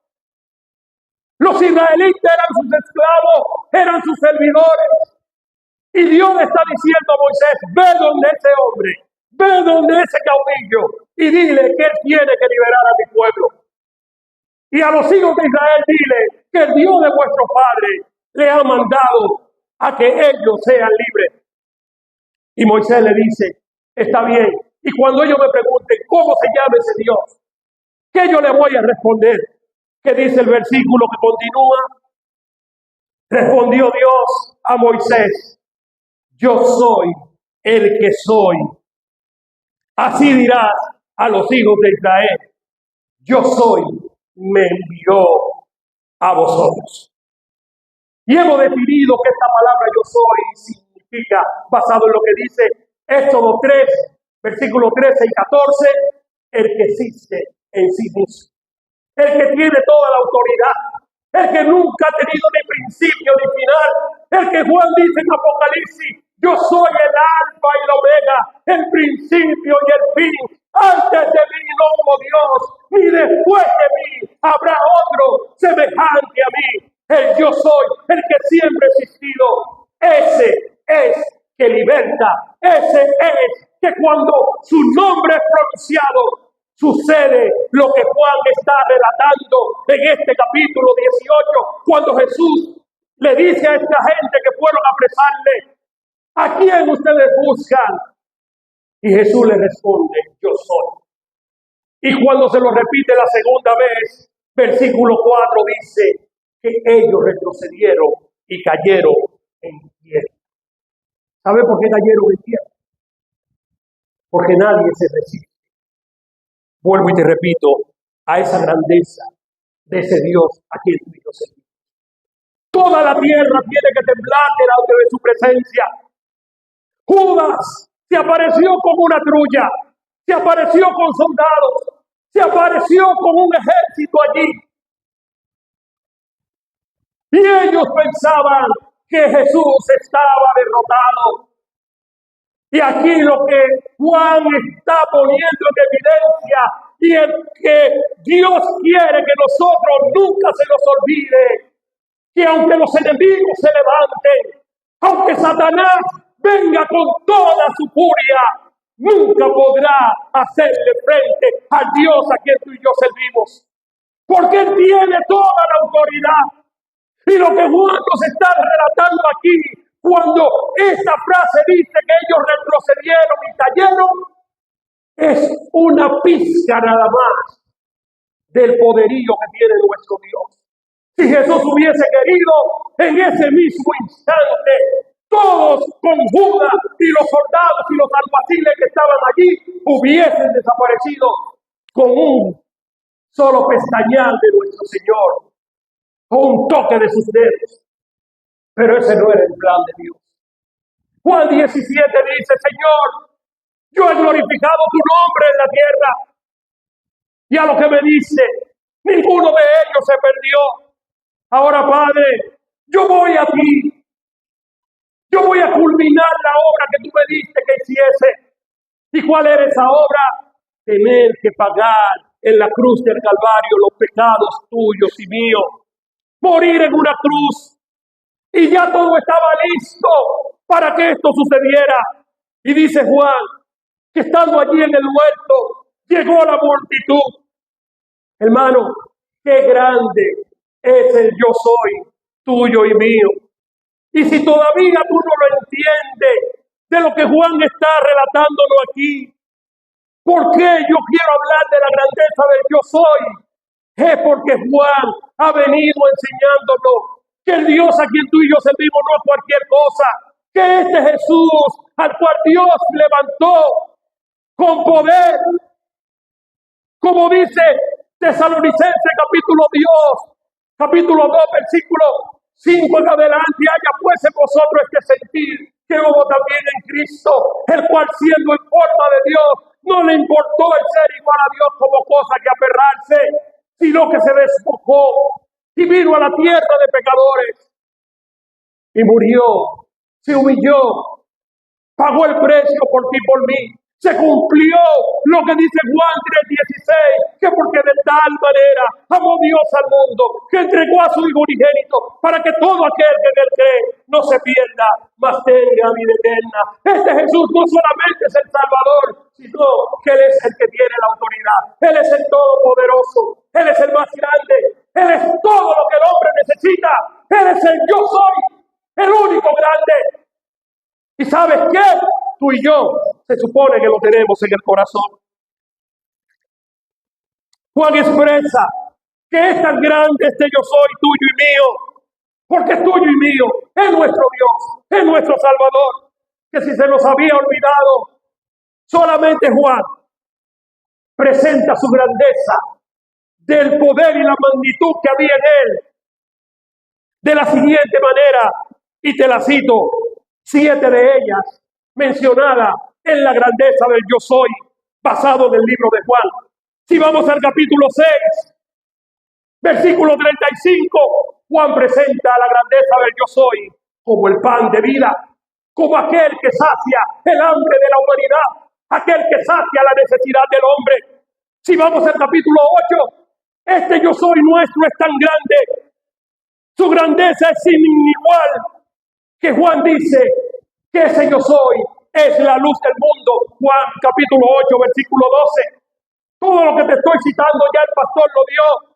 Los israelitas eran sus esclavos, eran sus servidores. Y Dios le está diciendo a Moisés, ve donde ese hombre, ve donde ese caudillo y dile que él tiene que liberar a mi pueblo. Y a los hijos de Israel dile que el Dios de vuestro padre le ha mandado a que ellos sean libres. Y Moisés le dice, está bien. Y cuando ellos me pregunten cómo se llama ese Dios, ¿qué yo le voy a responder? ¿Qué dice el versículo que continúa? Respondió Dios a Moisés, yo soy el que soy. Así dirás a los hijos de Israel, yo soy, me envió a vosotros. Y hemos definido que esta palabra yo soy significa, basado en lo que dice Éxodo 3, versículos 13 y 14, el que existe en sí mismo, el que tiene toda la autoridad, el que nunca ha tenido ni principio ni final, el que Juan dice en Apocalipsis, yo soy el alfa y la omega, el principio y el fin. Antes de mí no hubo Dios, ni después de mí habrá otro semejante a mí. El yo soy, el que siempre ha existido. Ese es que liberta. Ese es que cuando su nombre es pronunciado, sucede lo que Juan está relatando en este capítulo 18, cuando Jesús le dice a esta gente que fueron a apresarle, ¿a quién ustedes buscan? Y Jesús le responde, yo soy. Y cuando se lo repite la segunda vez, versículo 4 dice que ellos retrocedieron y cayeron en tierra. ¿Sabe por qué cayeron en tierra? Porque nadie se resiste. Vuelvo y te repito, a esa grandeza de ese Dios a quien tú y yo servimos. Toda la tierra tiene que temblar delante de su presencia. Judas se apareció con una trulla, se apareció con soldados, se apareció con un ejército allí. Y ellos pensaban que Jesús estaba derrotado. Y aquí lo que Juan está poniendo en evidencia y es que Dios quiere que nosotros nunca se nos olvide que aunque los enemigos se levanten, aunque Satanás venga con toda su furia, nunca podrá hacerle frente al Dios a quien tú y yo servimos. Porque Él tiene toda la autoridad. Y lo que Juan nos está relatando aquí, cuando esta frase dice que ellos retrocedieron y cayeron, es una pizca nada más del poderío que tiene nuestro Dios. Si Jesús hubiese querido, en ese mismo instante, todos con Judas y los soldados y los alguaciles que estaban allí hubiesen desaparecido con un solo pestañear de nuestro Señor o un toque de sus dedos. Pero ese no era el plan de Dios. Juan 17 dice: Señor, yo he glorificado tu nombre en la tierra. Y a lo que me dice, ninguno de ellos se perdió. Ahora, Padre, yo voy a ti. Yo voy a culminar la obra que tú me diste que hiciese. ¿Y cuál era esa obra? Tener que pagar en la cruz del Calvario los pecados tuyos y míos. Morir en una cruz. Y ya todo estaba listo para que esto sucediera. Y dice Juan que estando allí en el huerto, llegó la multitud. Hermano, qué grande es el yo soy, tuyo y mío. Y si todavía tú no lo entiendes de lo que Juan está relatándolo aquí, ¿por qué yo quiero hablar de la grandeza del yo soy? Es porque Juan ha venido enseñándonos que el Dios a quien tú y yo servimos no es cualquier cosa, que este Jesús al cual Dios levantó con poder, como dice Tesalonicenses capítulo 2, versículo 5 en adelante: haya pues en vosotros este sentir que hubo también en Cristo, el cual siendo en forma de Dios, no le importó el ser igual a Dios como cosa que aferrarse, sino que se despojó y vino a la tierra de pecadores y murió, se humilló, pagó el precio por ti y por mí. Se cumplió lo que dice Juan 3:16, que porque de tal manera amó Dios al mundo, que entregó a su Hijo unigénito, para que todo aquel que en él cree no se pierda, mas tenga vida eterna. Este Jesús no solamente es el Salvador, sino que Él es el que tiene la autoridad. Él es el Todopoderoso, Él es el más grande, Él es todo lo que el hombre necesita. Él es el yo soy, el único grande. ¿Y sabes qué? Tú y yo se supone que lo tenemos en el corazón. Juan expresa que es tan grande este yo soy tuyo y mío, porque es tuyo y mío, es nuestro Dios, es nuestro Salvador, que si se nos había olvidado, solamente Juan presenta su grandeza del poder y la magnitud que había en él de la siguiente manera, y te la cito: 7 de ellas mencionadas en la grandeza del yo soy, basado en el libro de Juan. Si vamos al capítulo 6, versículo 35, Juan presenta la grandeza del yo soy como el pan de vida, como aquel que sacia el hambre de la humanidad, aquel que sacia la necesidad del hombre. Si vamos al capítulo 8, este yo soy nuestro es tan grande, su grandeza es sin igual, que Juan dice que ese yo soy es la luz del mundo. Juan capítulo 8, versículo 12. Todo lo que te estoy citando ya el pastor lo dio,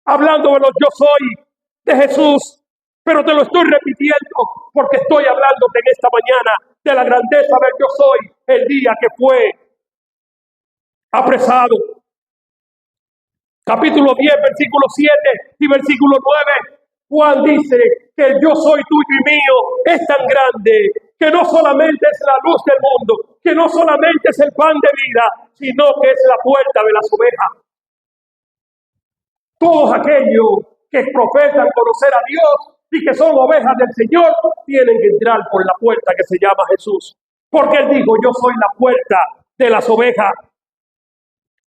hablando de los yo soy de Jesús, pero te lo estoy repitiendo porque estoy hablándote en esta mañana de la grandeza del yo soy el día que fue apresado. Capítulo 10, versículo 7 y versículo 9. Juan dice que el yo soy tuyo y mío es tan grande que no solamente es la luz del mundo, que no solamente es el pan de vida, sino que es la puerta de las ovejas. Todos aquellos que profesan conocer a Dios y que son ovejas del Señor tienen que entrar por la puerta que se llama Jesús. Porque Él dijo: yo soy la puerta de las ovejas.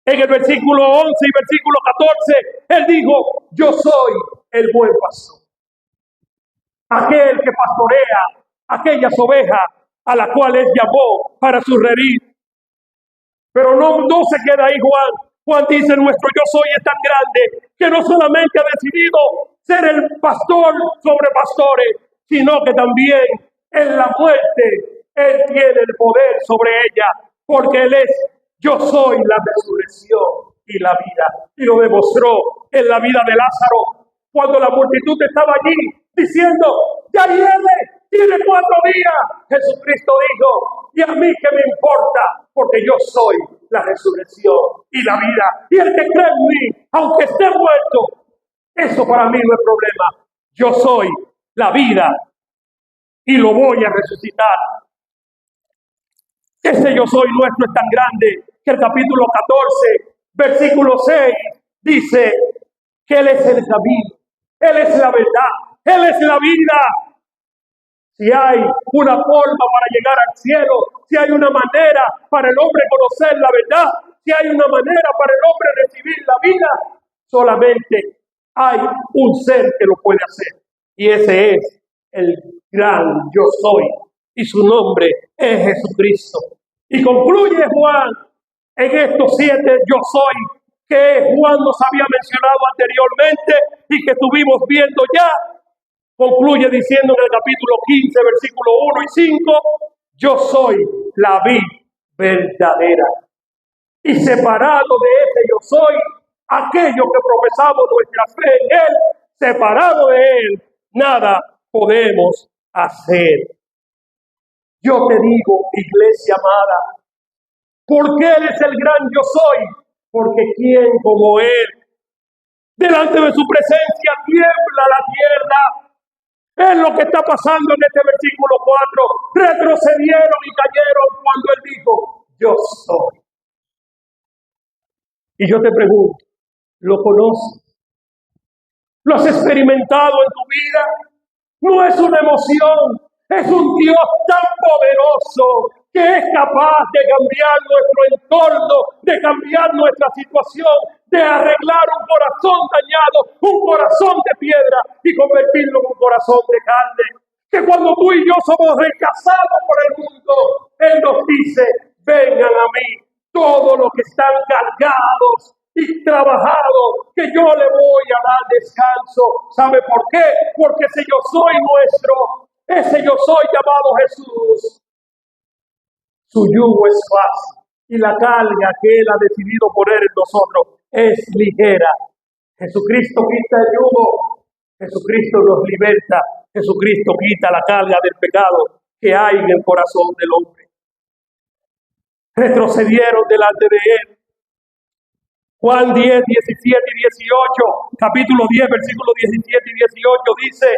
En el versículo 11 y versículo 14, Él dijo: yo soy el buen pastor. aquel que pastorea aquellas ovejas a las cuales llamó para su redil. Pero no se queda ahí Juan. Juan dice, nuestro yo soy es tan grande que no solamente ha decidido ser el pastor sobre pastores, sino que también en la muerte Él tiene el poder sobre ella, porque Él es, yo soy la resurrección y la vida. Y lo demostró en la vida de Lázaro, cuando la multitud estaba allí diciendo, ya tiene 4 días. Jesucristo dijo, y a mí qué me importa, porque yo soy la resurrección y la vida. Y el que cree en mí, aunque esté muerto, eso para mí no es problema. Yo soy la vida y lo voy a resucitar. Ese yo soy nuestro es tan grande que el capítulo 14, versículo 6, dice que Él es el camino, Él es la verdad, Él es la vida. Si hay una forma para llegar al cielo, si hay una manera para el hombre conocer la verdad, si hay una manera para el hombre recibir la vida, solamente hay un ser que lo puede hacer. Y ese es el gran yo soy. Y su nombre es Jesucristo. Y concluye Juan en estos 7 yo soy que Juan nos había mencionado anteriormente y que estuvimos viendo ya. Concluye diciendo en el capítulo 15, versículo 1 y 5, yo soy la vid verdadera. Y separado de ese yo soy, aquellos que profesamos nuestra fe en Él, separado de Él, nada podemos hacer. Yo te digo, iglesia amada, ¿por qué Él es el gran yo soy? Porque ¿quién como Él? Delante de su presencia tiembla la tierra. Es lo que está pasando en este versículo 4. Retrocedieron y cayeron cuando Él dijo, yo soy. Y yo te pregunto, ¿lo conoces? ¿Lo has experimentado en tu vida? No es una emoción, es un Dios tan poderoso que es capaz de cambiar nuestro entorno, de cambiar nuestra situación, de arreglar un corazón dañado, un corazón de piedra y convertirlo en un corazón de carne. Que cuando tú y yo somos rechazados por el mundo, Él nos dice, vengan a mí, todos los que están cargados y trabajados, que yo le voy a dar descanso. ¿Sabe por qué? Porque ese yo soy nuestro, ese yo soy llamado Jesús. Su yugo es fácil y la carga que Él ha decidido poner en nosotros es ligera. Jesucristo quita el yugo, Jesucristo nos liberta, Jesucristo quita la carga del pecado que hay en el corazón del hombre. Retrocedieron delante de Él. Juan 10, 17 y 18, capítulo 10, versículos 17 y 18 dice,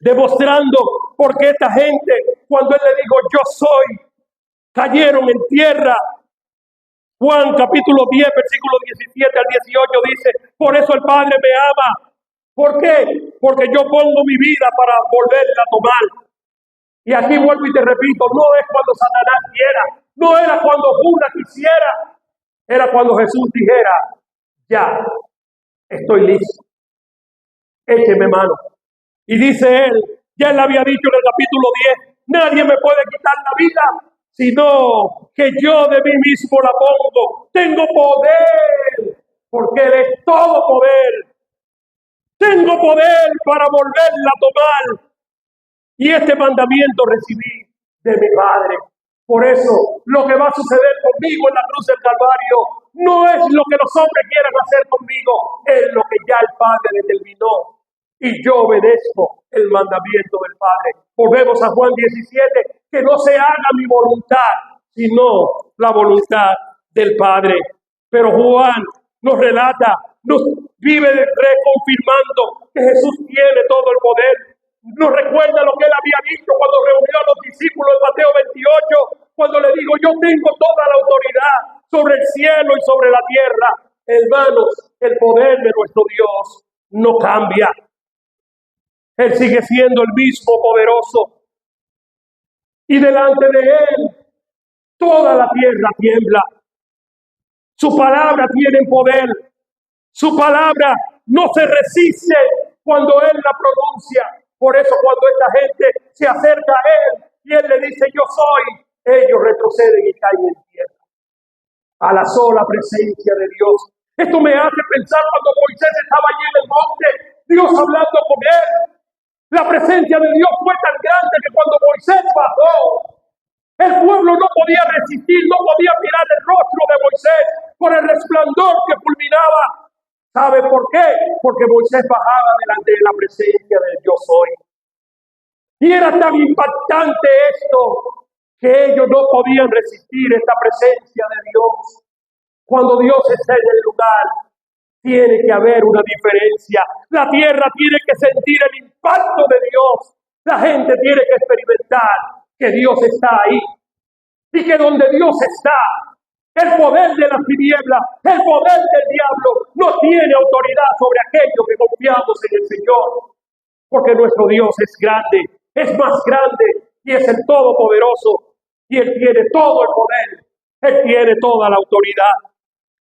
demostrando por qué esta gente, cuando Él le dijo, yo soy, cayeron en tierra. Juan capítulo 10, versículo 17 al 18 dice, por eso el Padre me ama. ¿Por qué? Porque yo pongo mi vida para volverla a tomar. Y aquí vuelvo y te repito, no es cuando Satanás quiera, no era cuando Judas quisiera, era cuando Jesús dijera, ya, estoy listo, écheme mano. Y dice Él, ya Él había dicho en el capítulo 10, nadie me puede quitar la vida, sino que yo de mí mismo la pongo. Tengo poder, porque Él es todo poder. Tengo poder para volverla a tomar. Y este mandamiento recibí de mi Padre. Por eso, lo que va a suceder conmigo en la cruz del Calvario no es lo que los hombres quieran hacer conmigo, es lo que ya el Padre determinó. Y yo obedezco el mandamiento del Padre. Volvemos a Juan 17, que no se haga mi voluntad, sino la voluntad del Padre. Pero Juan nos relata, nos vive reconfirmando que Jesús tiene todo el poder. Nos recuerda lo que Él había dicho cuando reunió a los discípulos en Mateo 28, cuando le dijo, yo tengo toda la autoridad sobre el cielo y sobre la tierra. Hermanos, el poder de nuestro Dios no cambia. Él sigue siendo el mismo poderoso. Y delante de Él, toda la tierra tiembla. Su palabra tiene poder. Su palabra no se resiste cuando Él la pronuncia. Por eso cuando esta gente se acerca a Él y Él le dice yo soy, ellos retroceden y caen en tierra. A la sola presencia de Dios. Esto me hace pensar cuando Moisés estaba allí en el monte, Dios hablando con él. La presencia de Dios fue tan grande que cuando Moisés bajó, el pueblo no podía resistir, no podía mirar el rostro de Moisés por el resplandor que fulminaba. ¿Sabe por qué? Porque Moisés bajaba delante de la presencia del yo soy. Y era tan impactante esto que ellos no podían resistir esta presencia de Dios. Cuando Dios está en el lugar, tiene que haber una diferencia. La tierra tiene que sentir el impacto de Dios. La gente tiene que experimentar que Dios está ahí. Y que donde Dios está, el poder de las tinieblas, el poder del diablo, no tiene autoridad sobre aquellos que confiamos en el Señor. Porque nuestro Dios es grande, es más grande y es el Todopoderoso. Y Él tiene todo el poder, Él tiene toda la autoridad.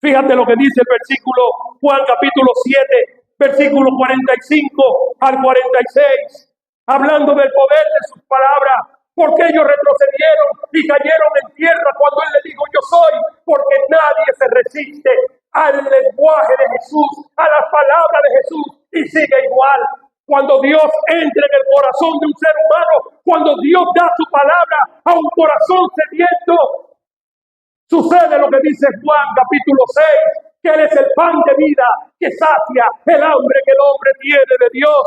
Fíjate lo que dice el versículo Juan capítulo 7, versículo 45 al 46, hablando del poder de sus palabras, porque ellos retrocedieron y cayeron en tierra cuando Él les dijo yo soy, porque nadie se resiste al lenguaje de Jesús, a las palabras de Jesús y sigue igual. Cuando Dios entra en el corazón de un ser humano, cuando Dios da su palabra a un corazón sediento, sucede lo que dice Juan capítulo 6, que Él es el pan de vida que sacia el hambre que el hombre tiene de Dios.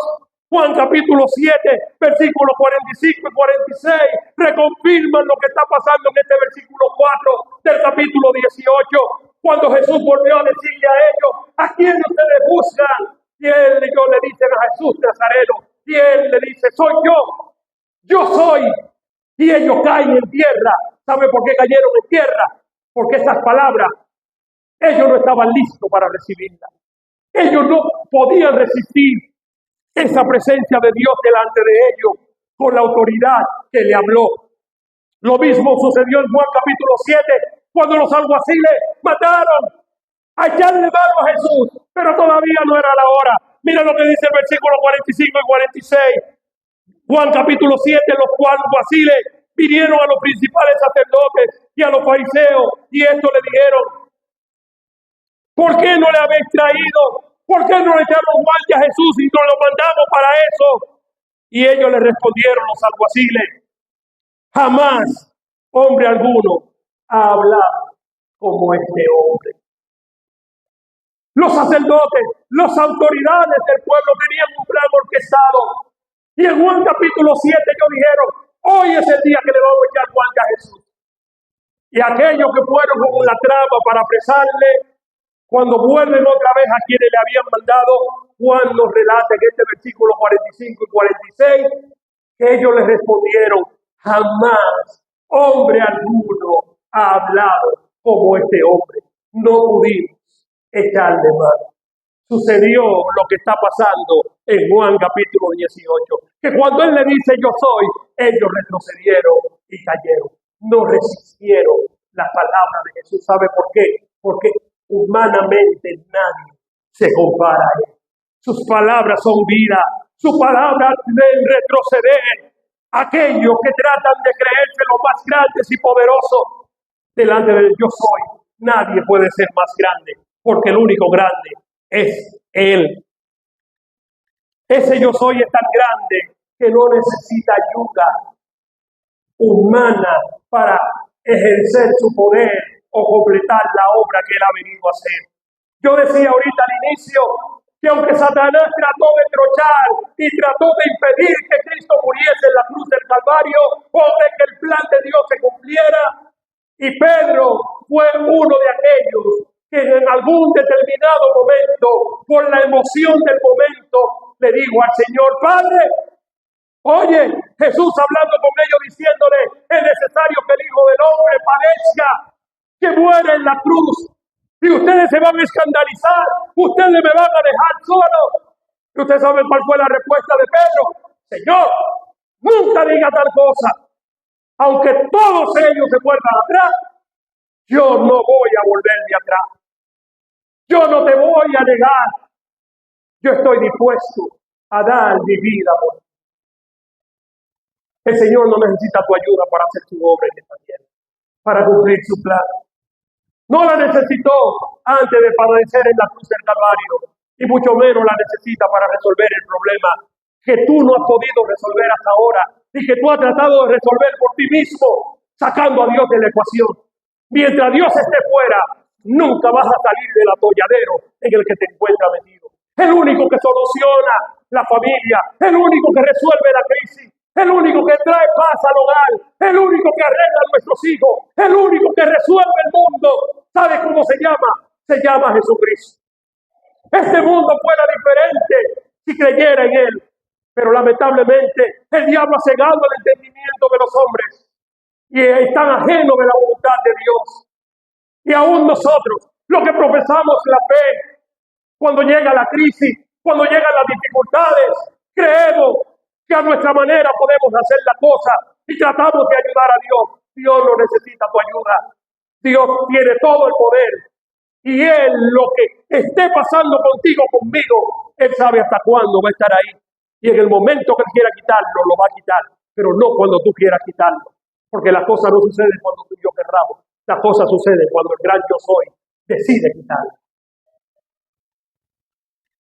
Juan capítulo 7, versículos 45 y 46, reconfirman lo que está pasando en este versículo 4 del capítulo 18, cuando Jesús volvió a decirle a ellos, ¿a quién ustedes buscan? Y ellos le dicen a Jesús Nazareno, y Él le dice, soy yo soy. Y ellos caen en tierra. ¿Sabe por qué cayeron en tierra? Porque esas palabras, ellos no estaban listos para recibirlas. Ellos no podían resistir esa presencia de Dios delante de ellos con la autoridad que le habló. Lo mismo sucedió en Juan capítulo 7, cuando los alguaciles mataron a echarle mano a Jesús, pero todavía no era la hora. Mira lo que dice el versículo 45 y 46. Juan capítulo 7, los alguaciles vinieron a los principales sacerdotes y a los fariseos y esto le dijeron, ¿por qué no le habéis traído? ¿Por qué no le echamos guardia a Jesús y nos lo mandamos para eso? Y ellos le respondieron, los alguaciles, jamás hombre alguno ha hablado como este hombre. Los sacerdotes, las autoridades del pueblo tenían un plan orquestado. Y en Juan capítulo 7 ellos dijeron, hoy es el día que le vamos a echar guardia a Jesús. Y aquellos que fueron con la trama para apresarle, cuando vuelven otra vez a quienes le habían mandado, Juan nos relata en este versículo 45 y 46, que ellos le respondieron, jamás hombre alguno ha hablado como este hombre. No pudimos echarle mano. Sucedió lo que está pasando en Juan capítulo 18, que cuando Él le dice yo soy, ellos retrocedieron y cayeron. No resistieron las palabras de Jesús. ¿Sabe por qué? Porque humanamente nadie se compara a Él. Sus palabras son vida. Sus palabras deben retroceder. Aquellos que tratan de creerse los más grandes y poderosos delante del yo soy, nadie puede ser más grande, porque el único grande es Él. Ese yo soy es tan grande que no necesita ayuda humana para ejercer su poder o completar la obra que Él ha venido a hacer. Yo decía ahorita al inicio que aunque Satanás trató de trochar y trató de impedir que Cristo muriese en la cruz del Calvario o de que el plan de Dios se cumpliera, y Pedro fue uno de aquellos que en algún determinado momento, por la emoción del momento, le dijo al Señor, Padre, oye, Jesús hablando con ellos diciéndole, es necesario que el Hijo del Hombre padezca, que muera en la cruz, y ustedes se van a escandalizar, ustedes me van a dejar solo. Y ustedes saben cuál fue la respuesta de Pedro, Señor, nunca diga tal cosa, aunque todos ellos se vuelvan atrás, yo no voy a volverme atrás. Yo no te voy a negar. Yo estoy dispuesto a dar mi vida por ti. El Señor no necesita tu ayuda para hacer su obra en esta tierra, para cumplir su plan. No la necesitó antes de padecer en la cruz del Calvario, y mucho menos la necesita para resolver el problema que tú no has podido resolver hasta ahora y que tú has tratado de resolver por ti mismo, sacando a Dios de la ecuación. Mientras Dios esté fuera, nunca vas a salir del atolladero en el que te encuentras metido. El único que soluciona la familia, el único que resuelve la crisis, el único que trae paz al hogar, el único que arregla a nuestros hijos, el único que resuelve el mundo. ¿Sabe cómo se llama? Se llama Jesucristo. Este mundo fuera diferente si creyera en Él, pero lamentablemente el diablo ha cegado el entendimiento de los hombres y están ajenos de la voluntad de Dios. Y aún nosotros, los que profesamos la fe, cuando llega la crisis, cuando llegan las dificultades, creemos que a nuestra manera podemos hacer la cosa y tratamos de ayudar a Dios. Dios no necesita tu ayuda. Dios tiene todo el poder. Y Él, lo que esté pasando contigo, conmigo, Él sabe hasta cuándo va a estar ahí. Y en el momento que Él quiera quitarlo, lo va a quitar. Pero no cuando tú quieras quitarlo. Porque las cosas no suceden cuando tú y yo querramos. Las cosas suceden cuando el gran yo soy decide quitarlo.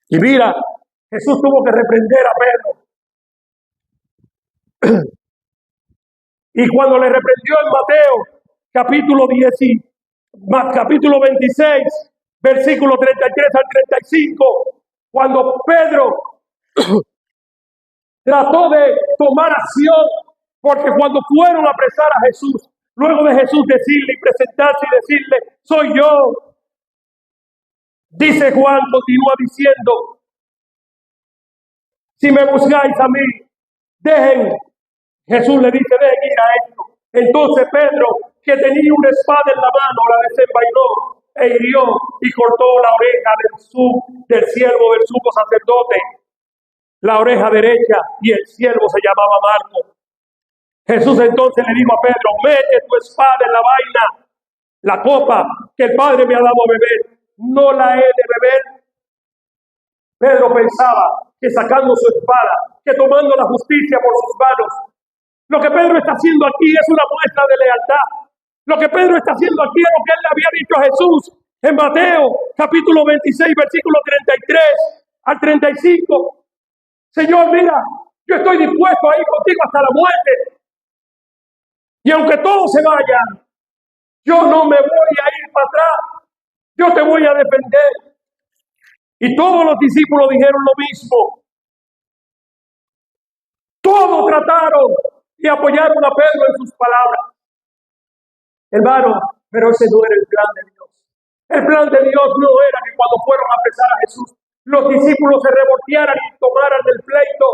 Y mira, Jesús tuvo que reprender a Pedro. Y cuando le reprendió en Mateo, capítulo 26, versículo 33 al 35, cuando Pedro trató de tomar acción, porque cuando fueron a apresar a Jesús, luego de Jesús decirle y presentarse y decirle, soy yo, dice Juan, continúa diciendo, si me buscáis a mí, Jesús le dice, dejen ir a esto. Entonces Pedro, que tenía una espada en la mano, la desenvainó e hirió y cortó la oreja del siervo del sumo sacerdote, la oreja derecha, y el siervo se llamaba Marco. Jesús entonces le dijo a Pedro, mete tu espada en la vaina, la copa que el Padre me ha dado a beber, no la he de beber. Pedro pensaba que sacando su espada, que tomando la justicia por sus manos, lo que Pedro está haciendo aquí es una muestra de lealtad. Lo que Pedro está haciendo aquí es lo que él le había dicho a Jesús en Mateo, capítulo 26, versículo 33 al 35. Señor, mira, yo estoy dispuesto a ir contigo hasta la muerte. Y aunque todos se vayan, yo no me voy a ir para atrás. Yo te voy a defender. Y todos los discípulos dijeron lo mismo. Todos trataron y apoyaron a Pedro en sus palabras. Hermano, pero ese no era el plan de Dios. El plan de Dios no era que cuando fueron a apresar a Jesús, los discípulos se revoltearan y tomaran el pleito.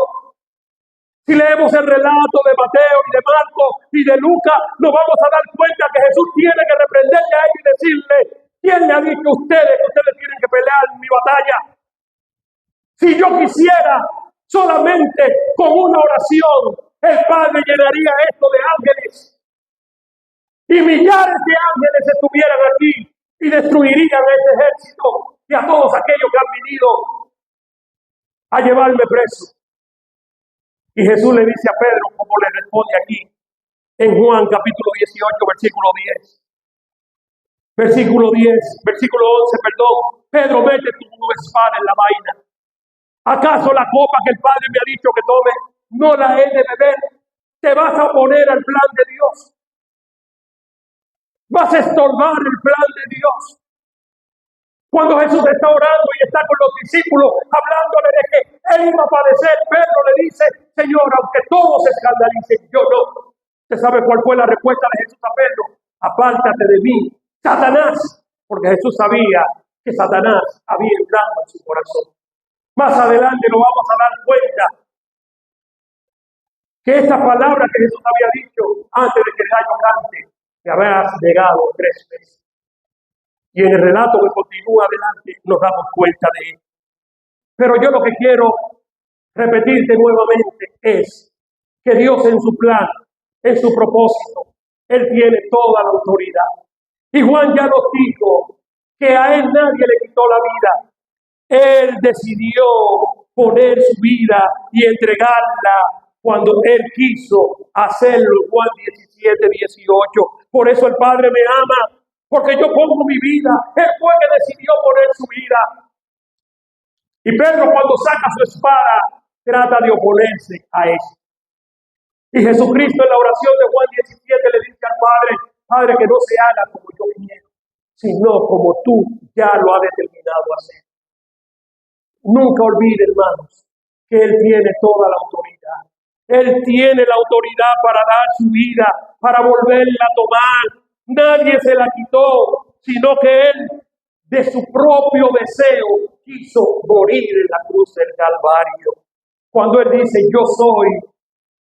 Si leemos el relato de Mateo y de Marcos y de Lucas, nos vamos a dar cuenta que Jesús tiene que reprenderle a ellos y decirle, ¿quién le ha dicho a ustedes que ustedes tienen que pelear en mi batalla? Si yo quisiera solamente con una oración, el Padre llenaría esto de ángeles. Y millares de ángeles estuvieran aquí y destruirían a este ejército y a todos aquellos que han venido a llevarme preso. Y Jesús le dice a Pedro, como le responde aquí, en Juan capítulo 18, versículo 10. Versículo 11, Pedro, mete tu espada en la vaina. ¿Acaso la copa que el Padre me ha dicho que tome, no la he de beber? ¿Te vas a oponer al plan de Dios? ¿Vas a estorbar el plan de Dios? Cuando Jesús está orando y está con los discípulos, hablándole de que Él iba a padecer, Pedro le dice, Señor, aunque todos se escandalicen, yo no. ¿Usted sabe cuál fue la respuesta de Jesús a Pedro? Apártate de mí, Satanás, porque Jesús sabía que Satanás había entrado en su corazón. Más adelante nos vamos a dar cuenta que esta palabra que Jesús había dicho antes de que el gallo cante, te habrás negado 3 veces. Y en el relato que continúa adelante nos damos cuenta de esto. Pero yo lo que quiero repetirte nuevamente es que Dios en su plan, en su propósito, Él tiene toda la autoridad. Y Juan ya nos dijo que a Él nadie le quitó la vida. Él decidió poner su vida y entregarla cuando Él quiso hacerlo. Juan 17, 18. Por eso el Padre me ama, porque yo pongo mi vida. Él fue que decidió poner su vida. Y Pedro, cuando saca su espada, trata de oponerse a eso. Y Jesucristo en la oración de Juan 17 le dice al Padre: Padre, que no se haga como yo quiero, sino como tú ya lo has determinado hacer. Nunca olvide, hermanos, que Él tiene toda la autoridad. Él tiene la autoridad para dar su vida, para volverla a tomar. Nadie se la quitó, sino que Él, de su propio deseo, quiso morir en la cruz del Calvario. Cuando Él dice, yo soy,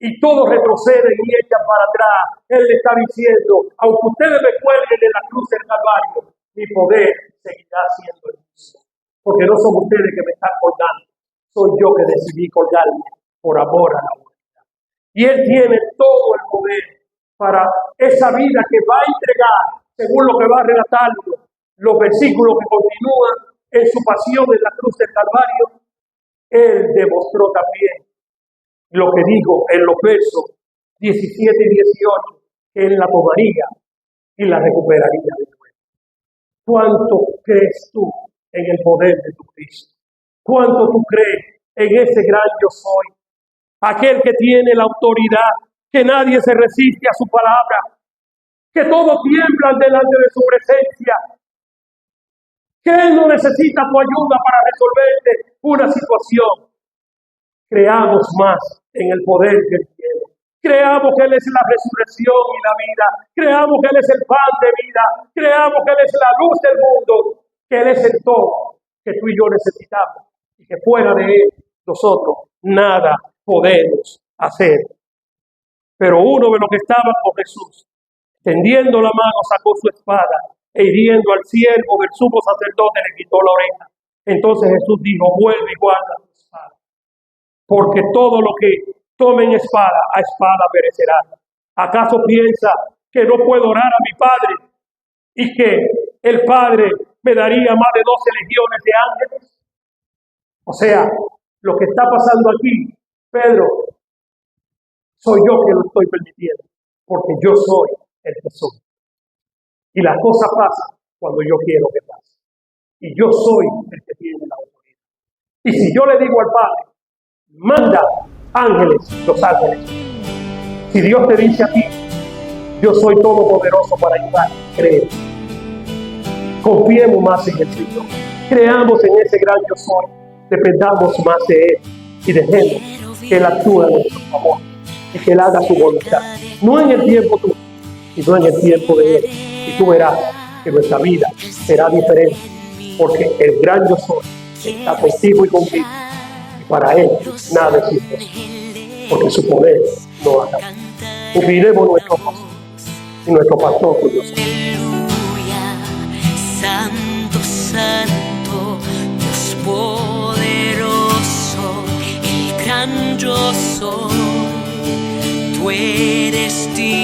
y todos retroceden y echan para atrás, Él le está diciendo, aunque ustedes me cuelguen en la cruz del Calvario, mi poder seguirá siendo el mismo. Porque no son ustedes que me están colgando, soy yo que decidí colgarme por amor a la humanidad. Y Él tiene todo el poder para esa vida que va a entregar, según lo que va relatando los versículos que continúan en su pasión en la cruz del Calvario. Él demostró también lo que dijo en los versos 17 y 18, que Él la tomaría y la recuperaría de nuevo. ¿Cuánto crees tú en el poder de tu Cristo? ¿Cuánto tú crees en ese gran yo soy? Aquel que tiene la autoridad, que nadie se resiste a su palabra, que todos tiemblan delante de su presencia, que Él no necesita tu ayuda para resolverte una situación. Creamos más en el poder que Él tiene. Creamos que Él es la resurrección y la vida. Creamos que Él es el pan de vida. Creamos que Él es la luz del mundo. Que Él es el todo que tú y yo necesitamos. Y que fuera de Él, nosotros nada podemos hacer. Pero uno de los que estaban con Jesús, tendiendo la mano, sacó su espada e hiriendo al siervo del sumo sacerdote le quitó la oreja. Entonces Jesús dijo, vuelve y guarda tu espada. Porque todo lo que tomen espada, a espada perecerá. ¿Acaso piensa que no puedo orar a mi Padre y que el Padre me daría más de 12 legiones de ángeles? O sea, lo que está pasando aquí, Pedro, soy yo que lo estoy permitiendo, porque yo soy el que soy. Y las cosas pasan cuando yo quiero que pasen. Y yo soy el que tiene la autoridad. Y si yo le digo al Padre, manda ángeles, los ángeles. Si Dios te dice a ti, yo soy todopoderoso para ayudar, cree. Confiemos más en el Señor. Creamos en ese gran yo soy. Dependamos más de Él. Y dejemos que Él actúe a nuestro favor. Y que Él haga su voluntad. No en el tiempo tuyo, sino en el tiempo de Él. Y tú verás que nuestra vida será diferente. Porque el gran yo soy está contigo y contigo. Para Él nada es imposible, porque su poder no acaba. Inclinemos nuestros ojos y nuestro pastor con nosotros. Aleluya, santo, santo, Dios poderoso, el gran yo soy, tú eres digno.